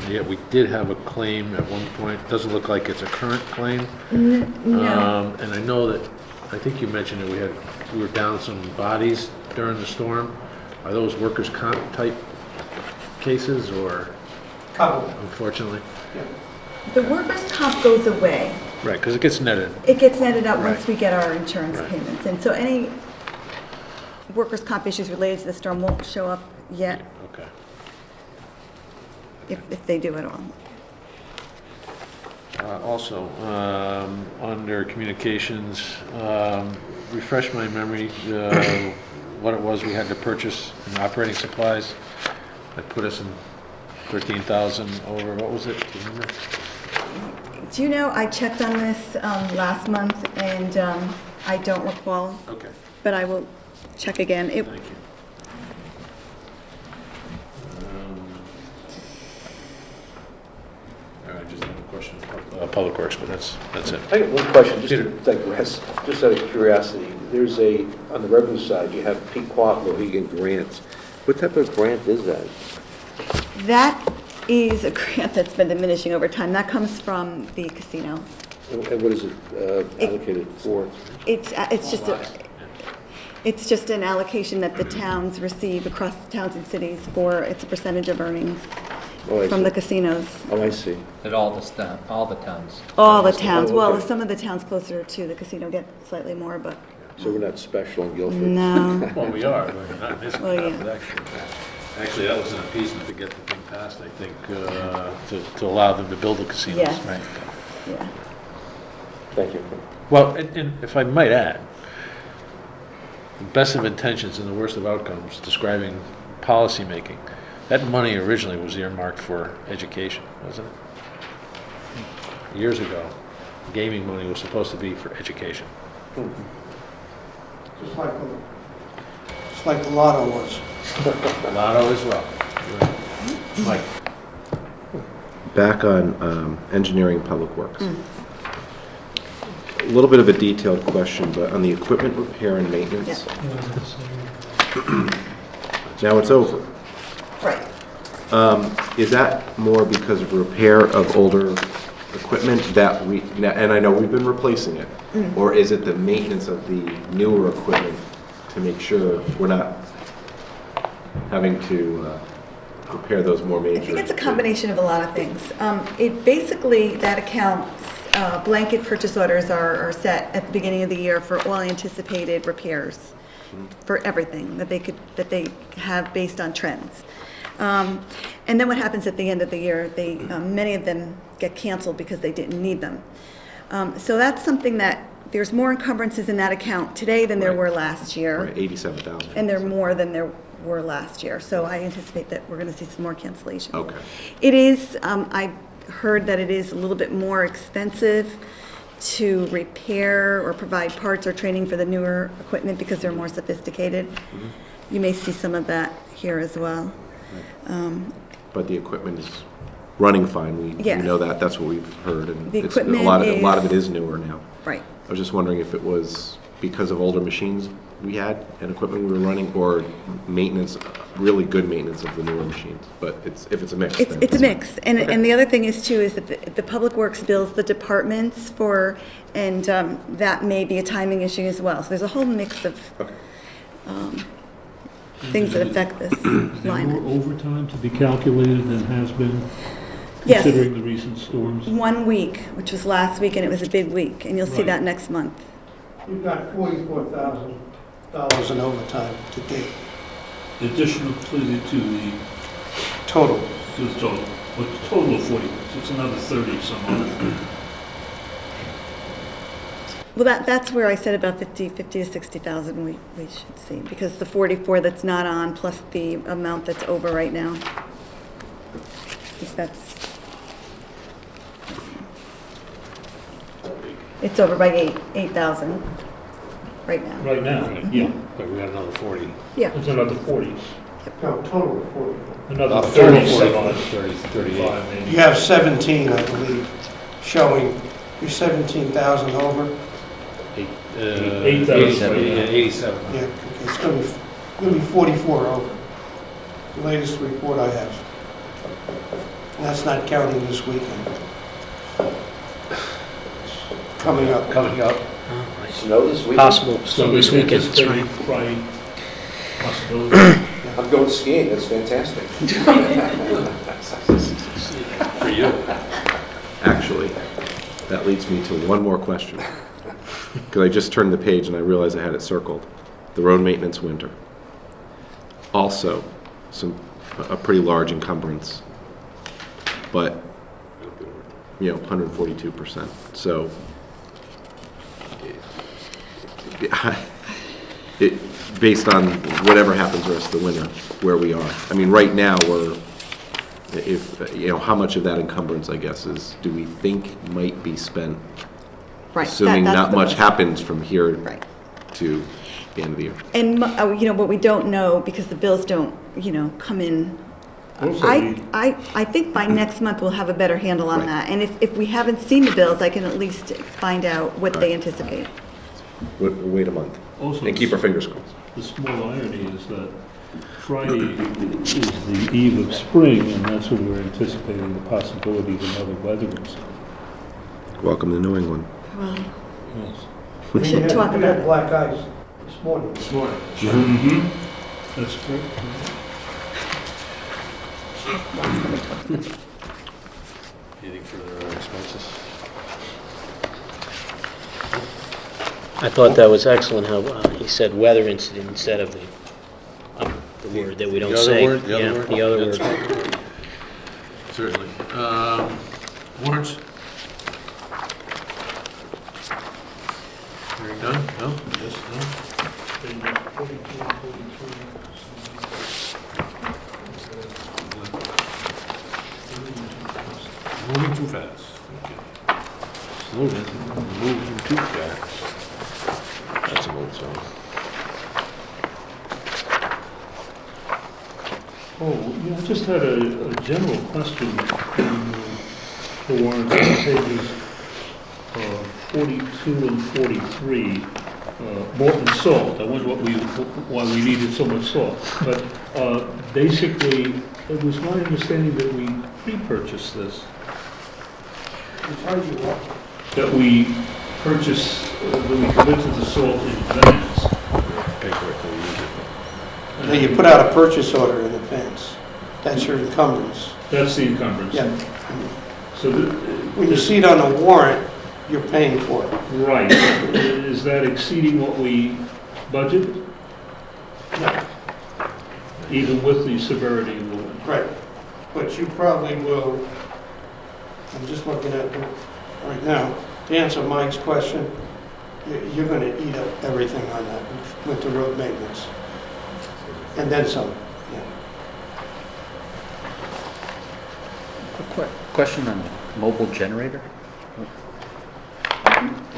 yet we did have a claim at one point. It doesn't look like it's a current claim. No. And I know that, I think you mentioned that we were down some bodies during the storm. Are those workers' comp type cases, or Couple. unfortunately? The workers' comp goes away. Right, because it gets netted. It gets netted out once Right. we get our insurance Right. payments. And so any workers' comp issues related to the storm won't show up yet, Okay. if they do at all. Also, under communications, refresh my memory, what it was we had to purchase in operating supplies that put us in 13,000 over, what was it? Do you remember? Do you know, I checked on this last month, and I don't recall, Okay, but I will check again. thank you. All right, just have a question, Public Works, but that's it. I got one question, just Peter. to digress, just out of curiosity. There's on the revenue side, you have Pequot Mohegan grants. What type of grant is that? That is a grant that's been diminishing over time. That comes from the casino. And what is it allocated for? It's just an allocation that the towns receive across towns and cities for, it's a percentage of earnings Oh, I from see. the casinos. Oh, I see. At all the towns. All the towns, Oh, well, okay. some of the towns closer to the casino get slightly more, but So we're not special in Guilford? no. Well, we are, but not in this Well, yeah. context, actually. Actually, that was an appeasement to get the thing passed, I think, to allow them to build the casinos. Yes. Right. Yeah. Thank you. Well, and if I might add, the best of intentions and the worst of outcomes, describing policymaking, that money originally was earmarked for education, wasn't it? Years ago, gaming money was supposed to be for education. Just like the lotto was. Lotto as well. Mike? Back on engineering public works. A little bit of a detailed question, but on the equipment repair and maintenance, now it's over. Right. Is that more because of repair of older equipment that and I know we've been replacing it, or is it the maintenance of the newer equipment to make sure we're not having to repair those more major? I think it's a combination of a lot of things. It basically, that account, blanket purchase orders are set at the beginning of the year for all anticipated repairs, for everything that they have based on trends. And then what happens at the end of the year, many of them get canceled because they didn't need them. So that's something that, there's more encumbrances in that account today than there Right. were last year. Right, 87,000. And there are more than there were last year. So I anticipate that we're going to see some more cancellations. Okay. It is, I heard that it is a little bit more expensive to repair or provide parts or training for the newer equipment because they're more sophisticated. You may see some of that here as well. But the equipment is running fine. We Yes. know that. That's what we've heard. And The it's, a equipment lot of it is- is newer now. Right. I was just wondering if it was because of older machines we had and equipment we were running, or maintenance, really good maintenance of the newer machines. But if it's a mix. then It's a mix. And the other thing is too, is that the Public Works bills the departments for, and that may be a timing issue as well. So there's a whole mix of Okay. things that affect this Is there line. more overtime to be calculated than has been, Yes. considering the recent storms? 1 week, which was last week, and it was a big week, and you'll see Right. that next month. We've got $44,000 in overtime to date, Additional to the total. total, but the total of 40, so it's another 30 some odd. Well, that's where I said about 50 to 60,000 we should see, because the 44 that's not on, plus the amount that's over right now. I think that's, it's over by 8,000 right now. Right now, yeah. But we got another 40. Yeah. It's another 40s. No, total of 44. Another 30, 30 38. maybe. You have 17, I believe, showing you're 17,000 over. 8,000. 87. Yeah, it's going to be 44 over. latest report I have. And that's not counting this weekend. Coming up. Snow this weekend? Possible snow this weekend, that's right. Friday possibility. I'm going skiing, that's fantastic. For you. Actually, that leads me to one more question. Because I just turned the page and I realized I had it circled. The road maintenance winter. Also, a pretty large encumbrance. But, 142%. So, based on whatever happens the rest of the winter, where we are. I mean, right now, how much of that encumbrance, I guess, do we think might be spent? Right, Assuming that's not the much most- happens from here Right. to the end of the year. And, what we don't know, because the bills don't, come in, Also, I think by next month we'll have a better handle on Right. that. And if we haven't seen the bills, I can at least find out what they anticipate. We'll wait a month Also, and keep our fingers crossed. the small irony is that Friday is the eve of spring, and that's when we're anticipating the possibility of another weather incident. Welcome to New England. Well, Yes. we should talk We about had it. black ice this morning. Mm-hmm. That's correct. Anything further on expenses? I thought that was excellent how he said weather incident instead of the word that we don't The other say. word? The other Yeah, word? the other That's word. Certainly. Warrants? Hearing none? No? Yes, no? Moving too fast. Okay. Slow down. Moving too fast. That's an old song. Oh, yeah, I just had a general question on the warrants on pages 42 and 43. Molten salt, I wonder why we needed so much salt. But basically, it was my understanding that we pre-purchased this, that we purchased, that we committed the salt in advance. Now, you put out a purchase order in advance. That's your encumbrance. That's the encumbrance. Yeah. So, When you see it on the warrant, you're paying for it. right, is that exceeding what we budgeted? No. Even with the severity of the winter? Right. But you probably will, I'm just looking at it right now, to answer Mike's question, you're going to eat up everything on that with the road maintenance. And then some, yeah. Question on mobile generator?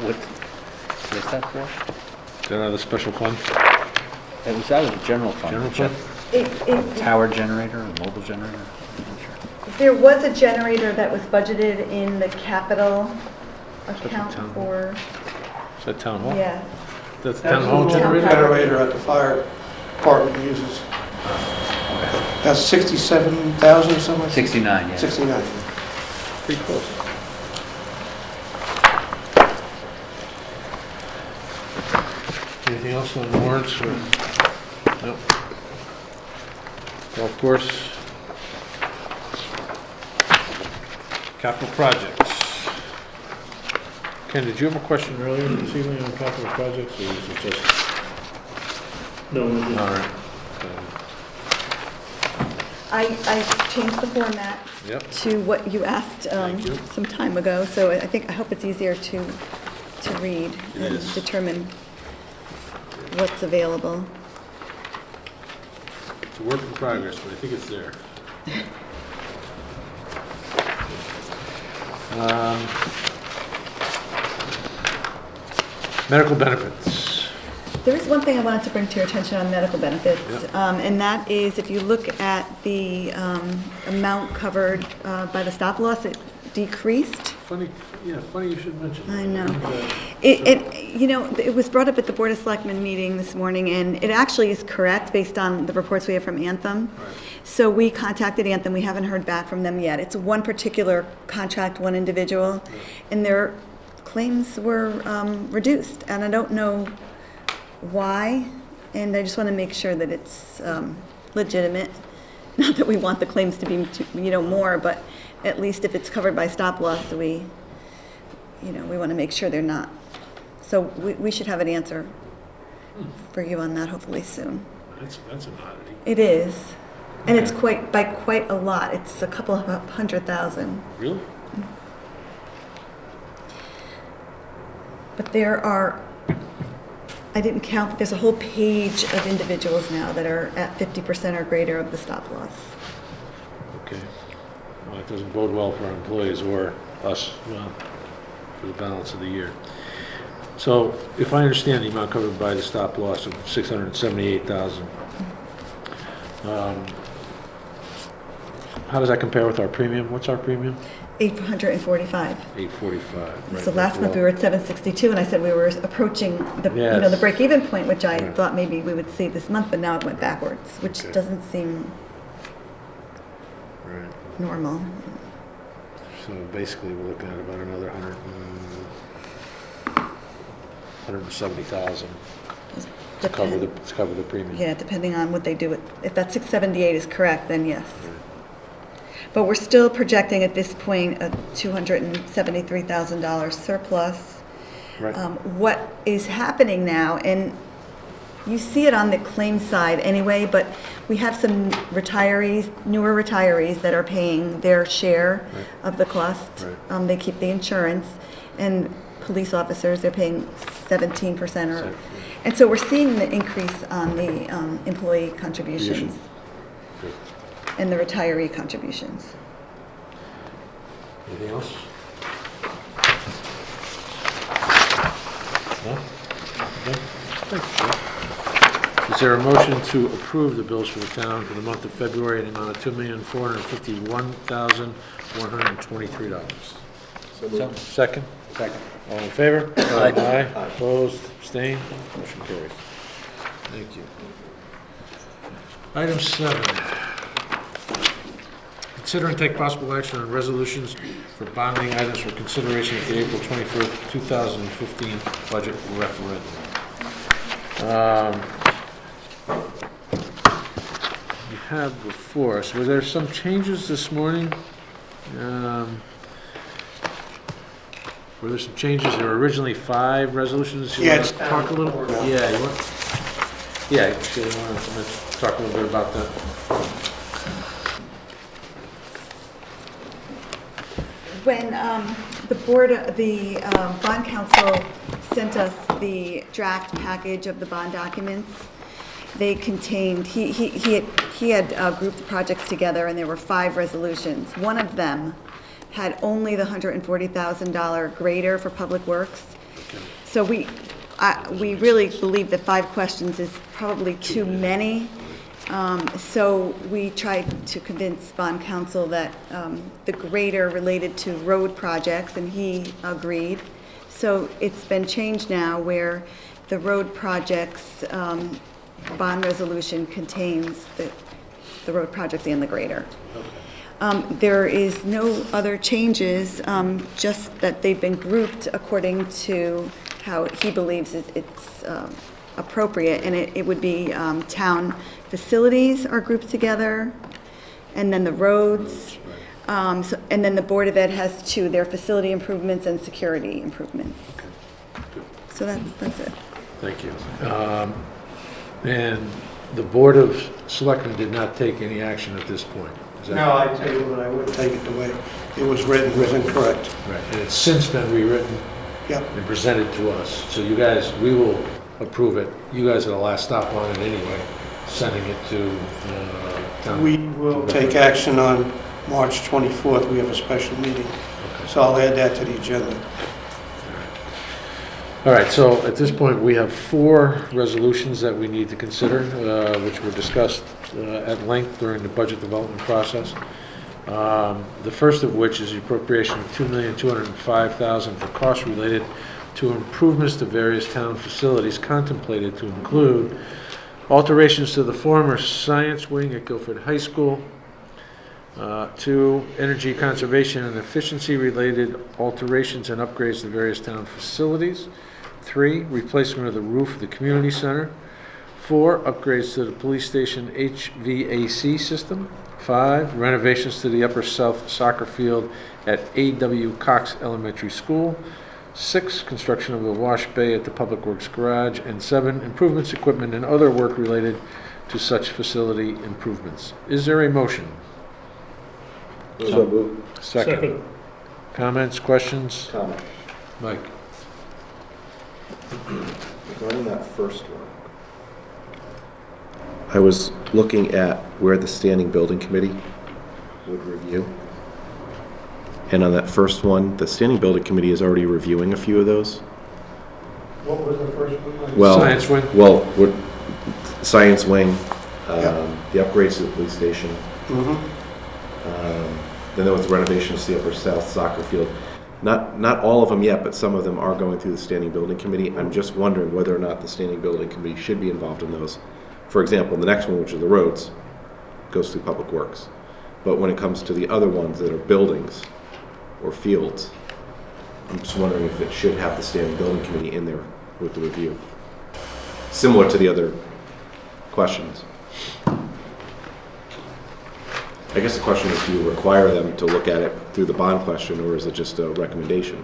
What's that for? Is that out of the special fund? It was out of the general fund. General fund? Tower generator or mobile generator? I'm not sure. There was a generator that was budgeted in the capital account town. for, Is that town hall? yeah. That's the town hall The generator? generator at the fire department uses. That's 67,000 something? 69, yeah. 69. Pretty close. Anything else on the warrants? Or? No. Golf course. Capital projects. Ken, did you have a question earlier this evening on capital projects, or was it just? No, it All was- right. I changed the format Yep. to what you asked Thank you. some time ago, so I hope it's easier to read It and is. determine what's available. It's a work in progress, but I think it's there. Medical benefits. There is one thing I wanted to bring to your attention on medical benefits, Yep. and that is if you look at the amount covered by the stop loss, it decreased Funny, yeah, funny you should mention that. I know. Uh, It was brought up at the Board of Selectmen meeting this morning, and it actually is correct based on the reports we have from Anthem. Right. So we contacted Anthem, we haven't heard back from them yet. It's one particular contract, one individual, and their claims were reduced, and I don't know why, and I just want to make sure that it's legitimate. Not that we want the claims to be, more, but at least if it's covered by stop loss, we want to make sure they're not. So we should have an answer for you on that hopefully soon. That's an oddity. It is, and it's quite a lot. It's a couple of 100,000. Really? But there are, I didn't count, but there's a whole page of individuals now that are at 50% or greater of the stop loss. Okay. Well, that doesn't bode well for our employees or us, for the balance of the year. So if I understand the amount covered by the stop loss of $678,000, how does that compare with our premium? What's our premium? 845. $845. So last month we were at 762, and I said we were approaching the, Yes. the break-even point, which I Right. thought maybe we would see this month, but now it went backwards, which Okay. doesn't seem Right. normal. So basically, we're looking at about another 170,000 to cover the premium. Yeah, depending on what they do. If that 678 is correct, then yes. But we're still projecting at this point a $273,000 surplus. Right. What is happening now, and you see it on the claim side anyway, but we have some retirees, newer retirees that are paying their share of the cost. Right. They keep the insurance, and police officers, they're paying 17% or, and so we're seeing the increase on the employee contributions Good. and the retiree contributions. Anything else? No? Okay. Thank you, Chief. Is there a motion to approve the bills for the town for the month of February in the amount of $2,451,123? Second? Second. All in favor? Aye. Opposed, abstained, motion carries. Thank you. Item 7. Consider and take possible action on resolutions for bonding items for consideration at the April 21st, 2015 budget referendum. We have before us, were there some changes this morning? Were there some changes? There were originally 5 resolutions. You want to talk a little? Yeah, you want? Yeah, actually, I want to talk a little bit about that. When the bond council sent us the draft package of the bond documents, they contained, he had grouped the projects together, and there were 5 resolutions. One of them had only the $140,000 grader for Public Works. So we really believe that 5 questions is probably too many. So we tried to convince bond counsel that the grader related to road projects, and he agreed. So it's been changed now where the road projects bond resolution contains the road projects and the grader. There is no other changes, just that they've been grouped according to how he believes it's appropriate, and it would be town facilities are grouped together, and then the roads, and then the Board of Ed has 2, their facility improvements and security improvements. So that's it. Thank you. And the Board of Selectmen did not take any action at this point? Is that- No, I tell you what, I would take it the way it was written was incorrect. Right, and it's since been rewritten Yep. and presented to us. So you guys, we will approve it. You guys are the last stop on it anyway, sending it to town. We will take action on March 24th. We have a special meeting. So I'll add that to the agenda. All right, so at this point, we have 4 resolutions that we need to consider, which were discussed at length during the budget development process. The first of which is the appropriation of $2,205,000 for costs related to improvements to various town facilities contemplated to include alterations to the former science wing at Guilford High School, 2, energy conservation and efficiency related alterations and upgrades to various town facilities, 3, replacement of the roof of the community center, 4, upgrades to the police station HVAC system, 5, renovations to the Upper South soccer field at A.W. Cox Elementary School, 6, construction of the wash bay at the Public Works Garage, and 7, improvements, equipment, and other work related to such facility improvements. Is there a motion? So moved. Second. Comments, questions? Comment. Mike? Regarding that first one. I was looking at where the Standing Building Committee would review. And on that first one, the Standing Building Committee is already reviewing a few of those. What was the first one? Well, Science wing. Well, science wing, Yeah. the upgrades to the police station. Mhm. Then there was renovations to the Upper South soccer field. Not all of them yet, but some of them are going through the Standing Building Committee. I'm just wondering whether or not the Standing Building Committee should be involved in those. For example, the next one, which is the roads, goes through Public Works. But when it comes to the other ones that are buildings or fields, I'm just wondering if it should have the Standing Building Committee in there with the review. Similar to the other questions. I guess the question is, do you require them to look at it through the bond question, or is it just a recommendation?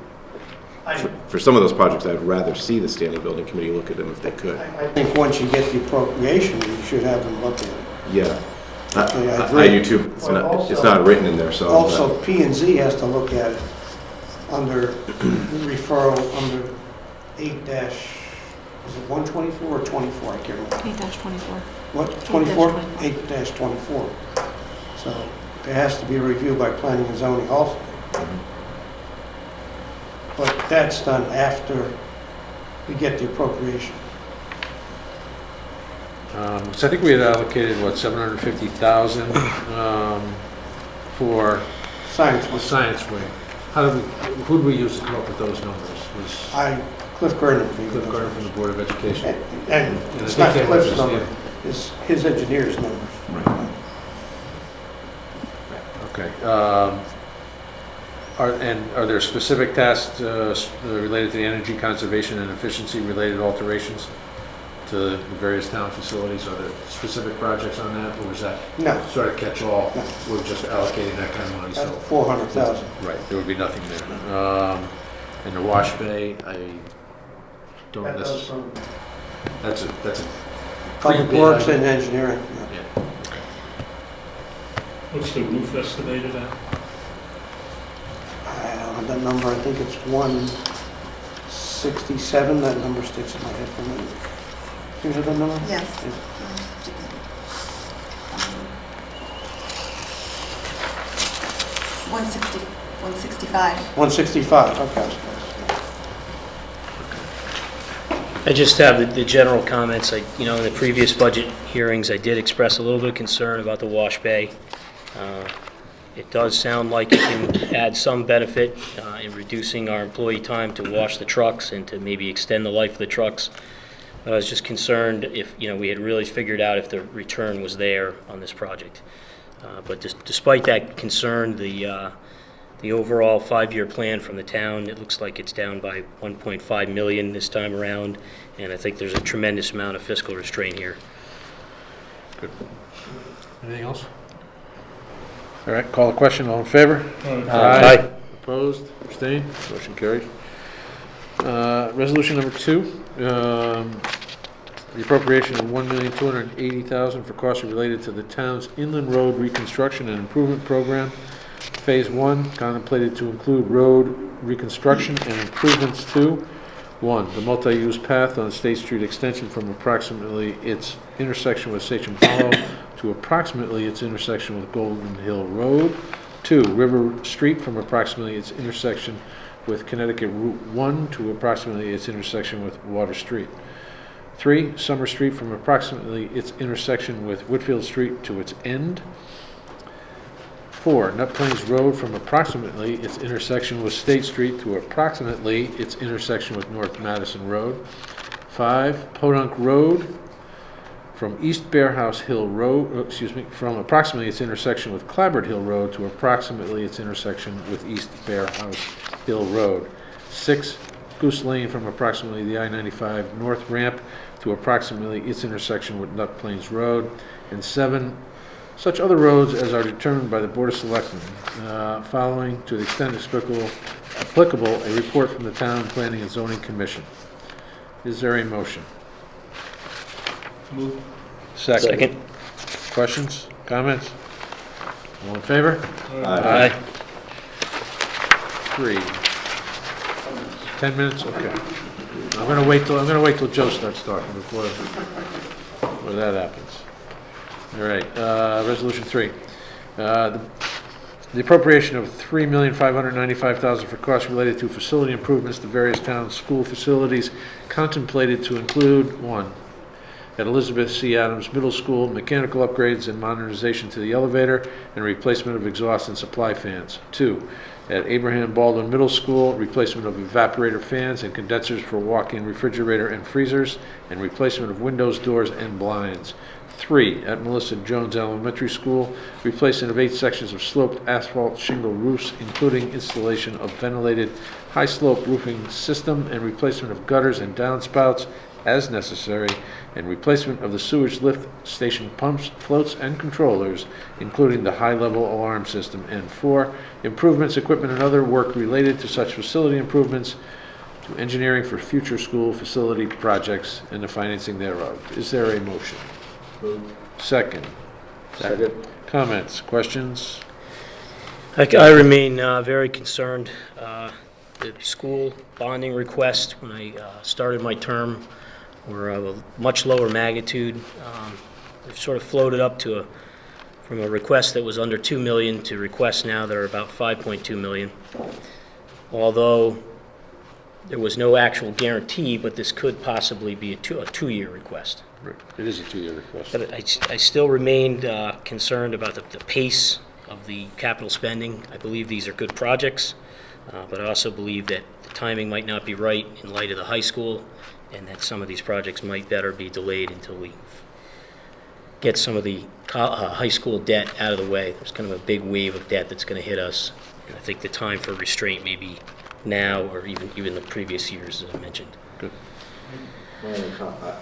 For some of those projects, I'd rather see the Standing Building Committee look at them if they could. I think once you get the appropriation, you should have them look at it. Yeah. Okay, I I agree. do too. It's But not, it's also- not written in there, so. Also, P and Z has to look at it under referral under 8 dash, is it 124 or 24? I can't remember. 8-24. What, 24? 8-24. 8 dash 24. So there has to be a review by planning and zoning also. But that's done after we get the appropriation. So I think we had allocated, what, 750,000 for Science the was, science wing. Who did we use to come up with those numbers? Was Cliff Gardner. Cliff Gardner from the Board of Education. And it's not Cliff's number, it's his engineer's numbers. Okay. Are there specific tasks related to the energy conservation and efficiency related alterations to the various town facilities? Are there specific projects on that, or is that No, sort of catch-all? No. We're just allocating that kind of money, that's so. 400,000. Right, there would be nothing there. And the wash bay, I don't That does necessarily, from that's a Public pre-bid Works item. and Engineering. Yeah. Yeah. What's the roof estimated at? I don't have that number, I think it's 167, that number sticks in my head for a minute. Do you have that number? Yes. Yeah. 165. 165, okay. I just have the general comments. In the previous budget hearings, I did express a little bit of concern about the wash bay. It does sound like it can add some benefit in reducing our employee time to wash the trucks and to maybe extend the life of the trucks. But I was just concerned if, we had really figured out if the return was there on this project. But despite that concern, the overall 5-year plan from the town, it looks like it's down by 1.5 million this time around, and I think there's a tremendous amount of fiscal restraint here. Good. Anything else? All right, call the question, all in favor? Aye. Opposed, abstained, motion carried. Resolution number 2, the appropriation of $1,280,000 for costs related to the town's inland road reconstruction and improvement program. Phase 1 contemplated to include road reconstruction and improvements to 1, the multi-use path on State Street extension from approximately its intersection with Sachem Hollow to approximately its intersection with Golden Hill Road. 2, River Street from approximately its intersection with Connecticut Route 1 to approximately its intersection with Water Street. 3, Summer Street from approximately its intersection with Whitfield Street to its end. 4, Nut Plains Road from approximately its intersection with State Street to approximately its intersection with North Madison Road. 5, Podunk Road from East Bear House Hill Road, from approximately its intersection with Clabbard Hill Road to approximately its intersection with East Bear House Hill Road. 6, Goose Lane from approximately the I-95 North Ramp to approximately its intersection with Nut Plains Road. And 7, such other roads as are determined by the Board of Selectmen, following, to the extent applicable, a report from the Town Planning and Zoning Commission. Is there a motion? Move. Second. Questions, comments? All in favor? Aye. 3. 10 minutes, okay. I'm gonna wait till Joe starts talking before that happens. All right, resolution 3. The appropriation of $3,595,000 for costs related to facility improvements to various town school facilities contemplated to include: 1, at Elizabeth C. Adams Middle School, mechanical upgrades and modernization to the elevator and replacement of exhaust and supply fans. 2, at Abraham Baldwin Middle School, replacement of evaporator fans and condensers for walk-in refrigerator and freezers, and replacement of windows, doors, and blinds. 3, at Melissa Jones Elementary School, replacement of 8 sections of sloped asphalt shingle roofs, including installation of ventilated high-slope roofing system and replacement of gutters and downspouts as necessary, and replacement of the sewage lift station pumps, floats, and controllers, including the high-level alarm system. And 4, improvements, equipment, and other work related to such facility improvements, to engineering for future school facility projects and the financing thereof. Is there a motion? Second. Comments, questions? I remain very concerned. The school bonding request, when I started my term, were of a much lower magnitude. They've sort of floated up to from a request that was under $2 million to requests now that are about $5.2 million. Although there was no actual guarantee, but this could possibly be a two-year request. Right. It is a 2-year request. But I still remained concerned about the pace of the capital spending. I believe these are good projects, but I also believe that the timing might not be right in light of the high school, and that some of these projects might better be delayed until we get some of the high school debt out of the way. There's kind of a big wave of debt that's going to hit us, and I think the time for restraint may be now or even the previous years, as I mentioned. Good.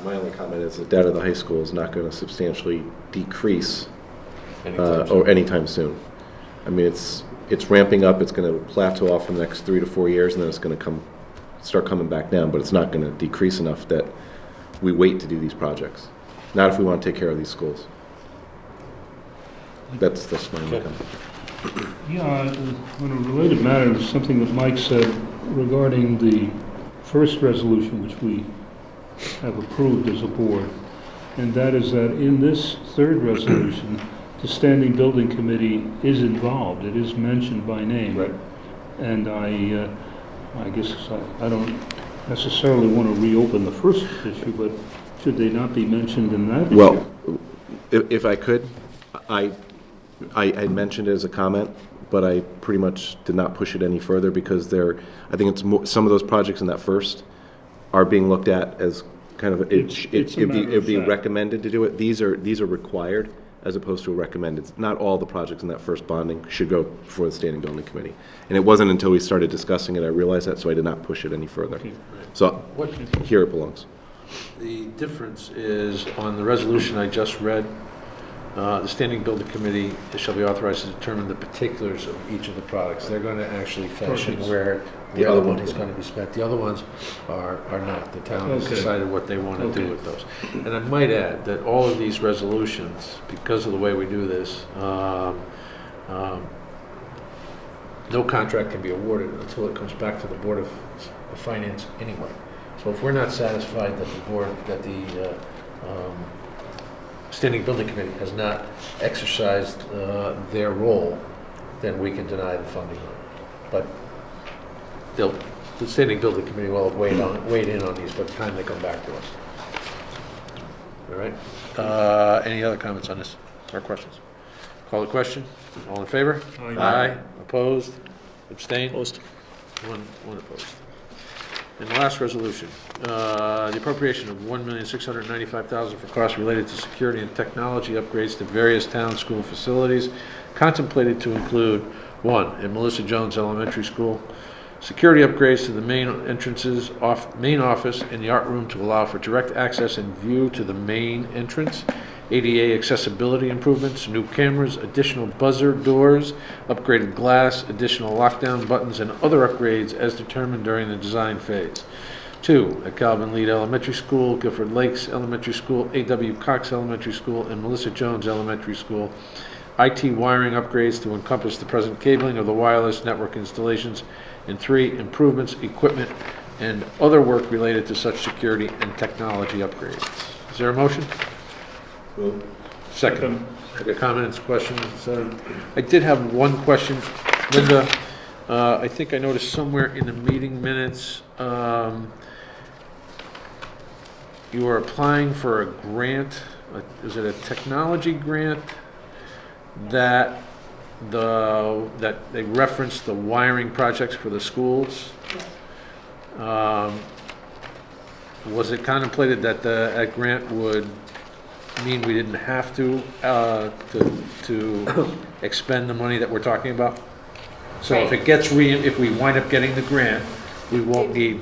My only comment is the debt of the high school is not going to substantially decrease anytime soon. I mean, it's ramping up. It's going to plateau off for the next 3 to 4 years, and then it's going to start coming back down. But it's not going to decrease enough that we wait to do these projects. Not if we want to take care of these schools. That's my only comment. Yeah, on a related matter, something that Mike said regarding the first resolution, which we have approved as a board, and that is that in this third resolution, the Standing Building Committee is involved. It is mentioned by name. Right. And I guess I don't necessarily want to reopen the first issue, but should they not be mentioned in that issue? Well, if I could, I mentioned it as a comment, but I pretty much did not push it any further because I think it's more, some of those projects in that first are being looked at as kind of, it'd be recommended to do it. These are required as opposed to a recommended. Not all the projects in that first bonding should go before the Standing Building Committee. And it wasn't until we started discussing it I realized that, so I did not push it any further. Okay. So here it belongs. The difference is on the resolution I just read, the Standing Building Committee shall be authorized to determine the particulars of each of the products. They're going to actually fashion where the other money is going to be spent. The other ones are not. The town has decided what they want to do with those. And I might add that all of these resolutions, because of the way we do this, no contract can be awarded until it comes back to the Board of Finance anyway. So if we're not satisfied that the Standing Building Committee has not exercised their role, then we can deny the funding. But the Standing Building Committee will have weighed in on these by the time they come back to us. All right. Any other comments on this or questions? Call the question. All in favor? Aye. Opposed? Abstained? Opposed? One opposed. And the last resolution, the appropriation of $1,695,000 for costs related to security and technology upgrades to various town school facilities, contemplated to include, 1, in Melissa Jones Elementary School, security upgrades to the main entrances, main office, and the art room to allow for direct access and view to the main entrance, ADA accessibility improvements, new cameras, additional buzzer doors, upgraded glass, additional lockdown buttons, and other upgrades as determined during the design phase. 2, at Calvin Lead Elementary School, Guilford Lakes Elementary School, A.W. Cox Elementary School, and Melissa Jones Elementary School, IT wiring upgrades to encompass the present cabling of the wireless network installations. And 3, improvements, equipment, and other work related to such security and technology upgrades. Is there a motion? Second. Comments, questions, etc. I did have one question. Linda, I think I noticed somewhere in the meeting minutes, you are applying for a grant, is it a technology grant that they reference the wiring projects for the schools? Was it contemplated that that grant would mean we didn't have to expend the money that we're talking about? So if it gets if we wind up getting the grant, we won't need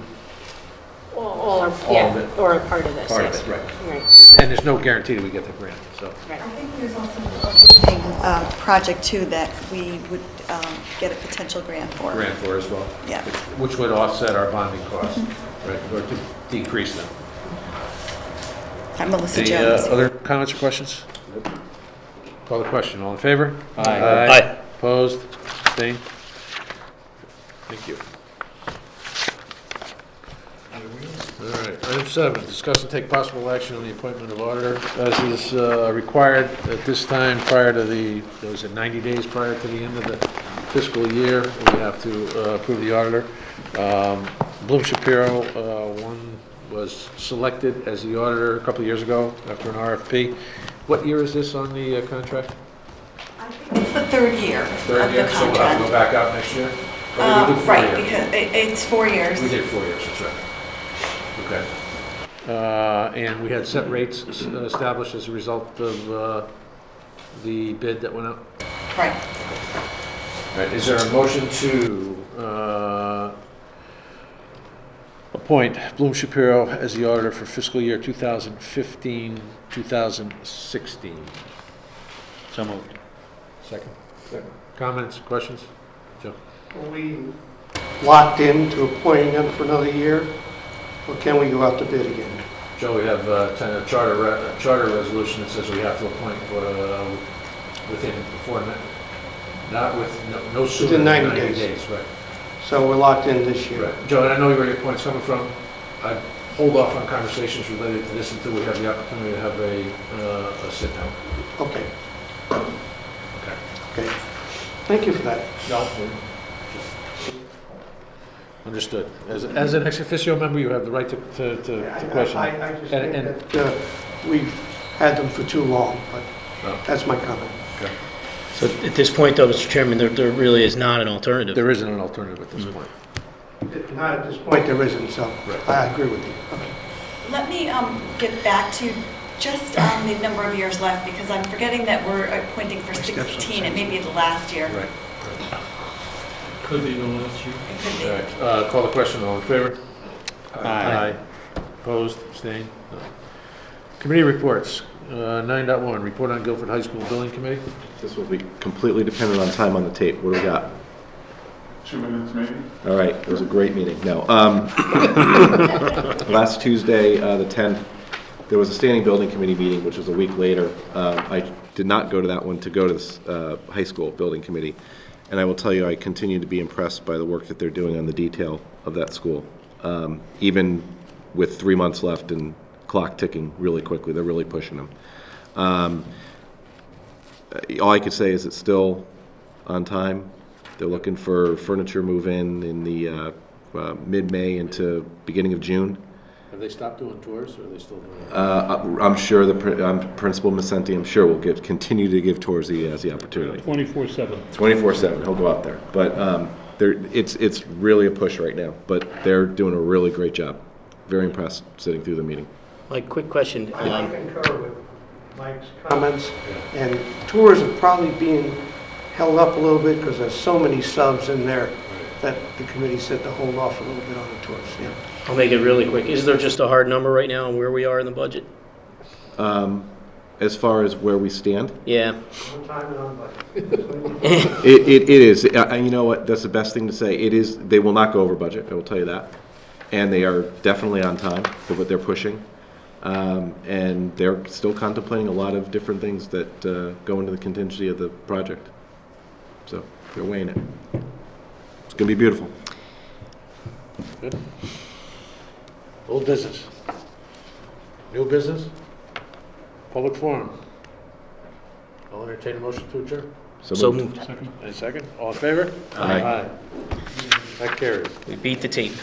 All or, of yeah, it. or a part of this, part of yes. it, right? Right. And there's no guarantee that we get the grant, so. I think there's also a existing project too that we would get a potential grant for. Grant for as well. Yeah. Which would offset our bonding costs, right, or to decrease them. I'm Melissa Any Jones. other comments or questions? Call the question. All in favor? Aye. Opposed? Abstained? Thank you. All right, item 7, discuss and take possible action on the appointment of auditor. As is required at this time prior to was it 90 days prior to the end of the fiscal year, we have to approve the auditor. Bloom Shapiro, one was selected as the auditor a couple of years ago after an RFP. What year is this on the contract? I think it's the third year Third of year, the so we'll have to go contract. back out next year? Or we did 4 Right, years? because it's 4 years. We did 4 years, that's right. Okay. And we had set rates established as a result of the bid that went out? Right. All right, is there a motion to appoint Bloom Shapiro as the auditor for fiscal year 2015, 2016? So moved. Second. Comments, questions? Joe? Are we locked into appointing them for another year, or can we go out to bid again? Joe, we have a charter resolution that says we have to appoint within, before, not with, no sooner Within than 90 90 days. days, right. So we're locked in this year. Right. Joe, and I know where your point's coming from. I'd hold off on conversations related to this until we have the opportunity to have a sit-down. Okay, Okay. okay. Thank you for that. No, understood. As an ex officio member, you have the right to question. I just And- think that we've had them for too long, but No. that's my comment. Okay. So at this point, though, Mr. Chairman, there really is not an alternative. There isn't an alternative at this point. Not at this point, there isn't, so Right. I agree with you. Okay. Let me get back to just on the number of years left, because I'm forgetting that we're appointing for 16, it may be the last year. Right. Could be the last year. It could be. All right, call the question, all in favor? Aye. Opposed, abstained? No. Committee reports, 9.1, report on Guilford High School Building Committee. This will be completely dependent on time on the tape. What do we got? 2 minutes maybe? All right, it was a great meeting. No. Last Tuesday, the 10th, there was a standing building committee meeting, which was a week later. I did not go to that one to go to this high school building committee. And I will tell you, I continue to be impressed by the work that they're doing on the detail of that school. Even with 3 months left and clock ticking really quickly, they're really pushing them. All I could say is it's still on time. They're looking for furniture move-in in the mid-May into beginning of June. Have they stopped doing tours, or are they still doing it? I'm sure Principal Macenti, I'm sure, will continue to give tours he has the opportunity. 24/7. 24/7, he'll go out there. But it's really a push right now, but they're doing a really great job. Very impressed sitting through the meeting. Mike, quick question. I concur with Mike's comments, and tours are probably being held up a little bit because there's so many subs in there that the committee said to hold off a little bit on the tours, yeah. I'll make it really quick. Is there just a hard number right now on where we are in the budget? As far as where we stand, Yeah. On time and on budget. it is. And you know what? That's the best thing to say. It is. They will not go over budget. I will tell you that. And they are definitely on time for what they're pushing. And they're still contemplating a lot of different things that go into the contingency of the project. So they're weighing it. It's going to be beautiful. Good. Old business. New business? Public forum. I'll entertain a motion to adjourn. So moved. Any second? All in favor? Aye. That carries. We beat the team.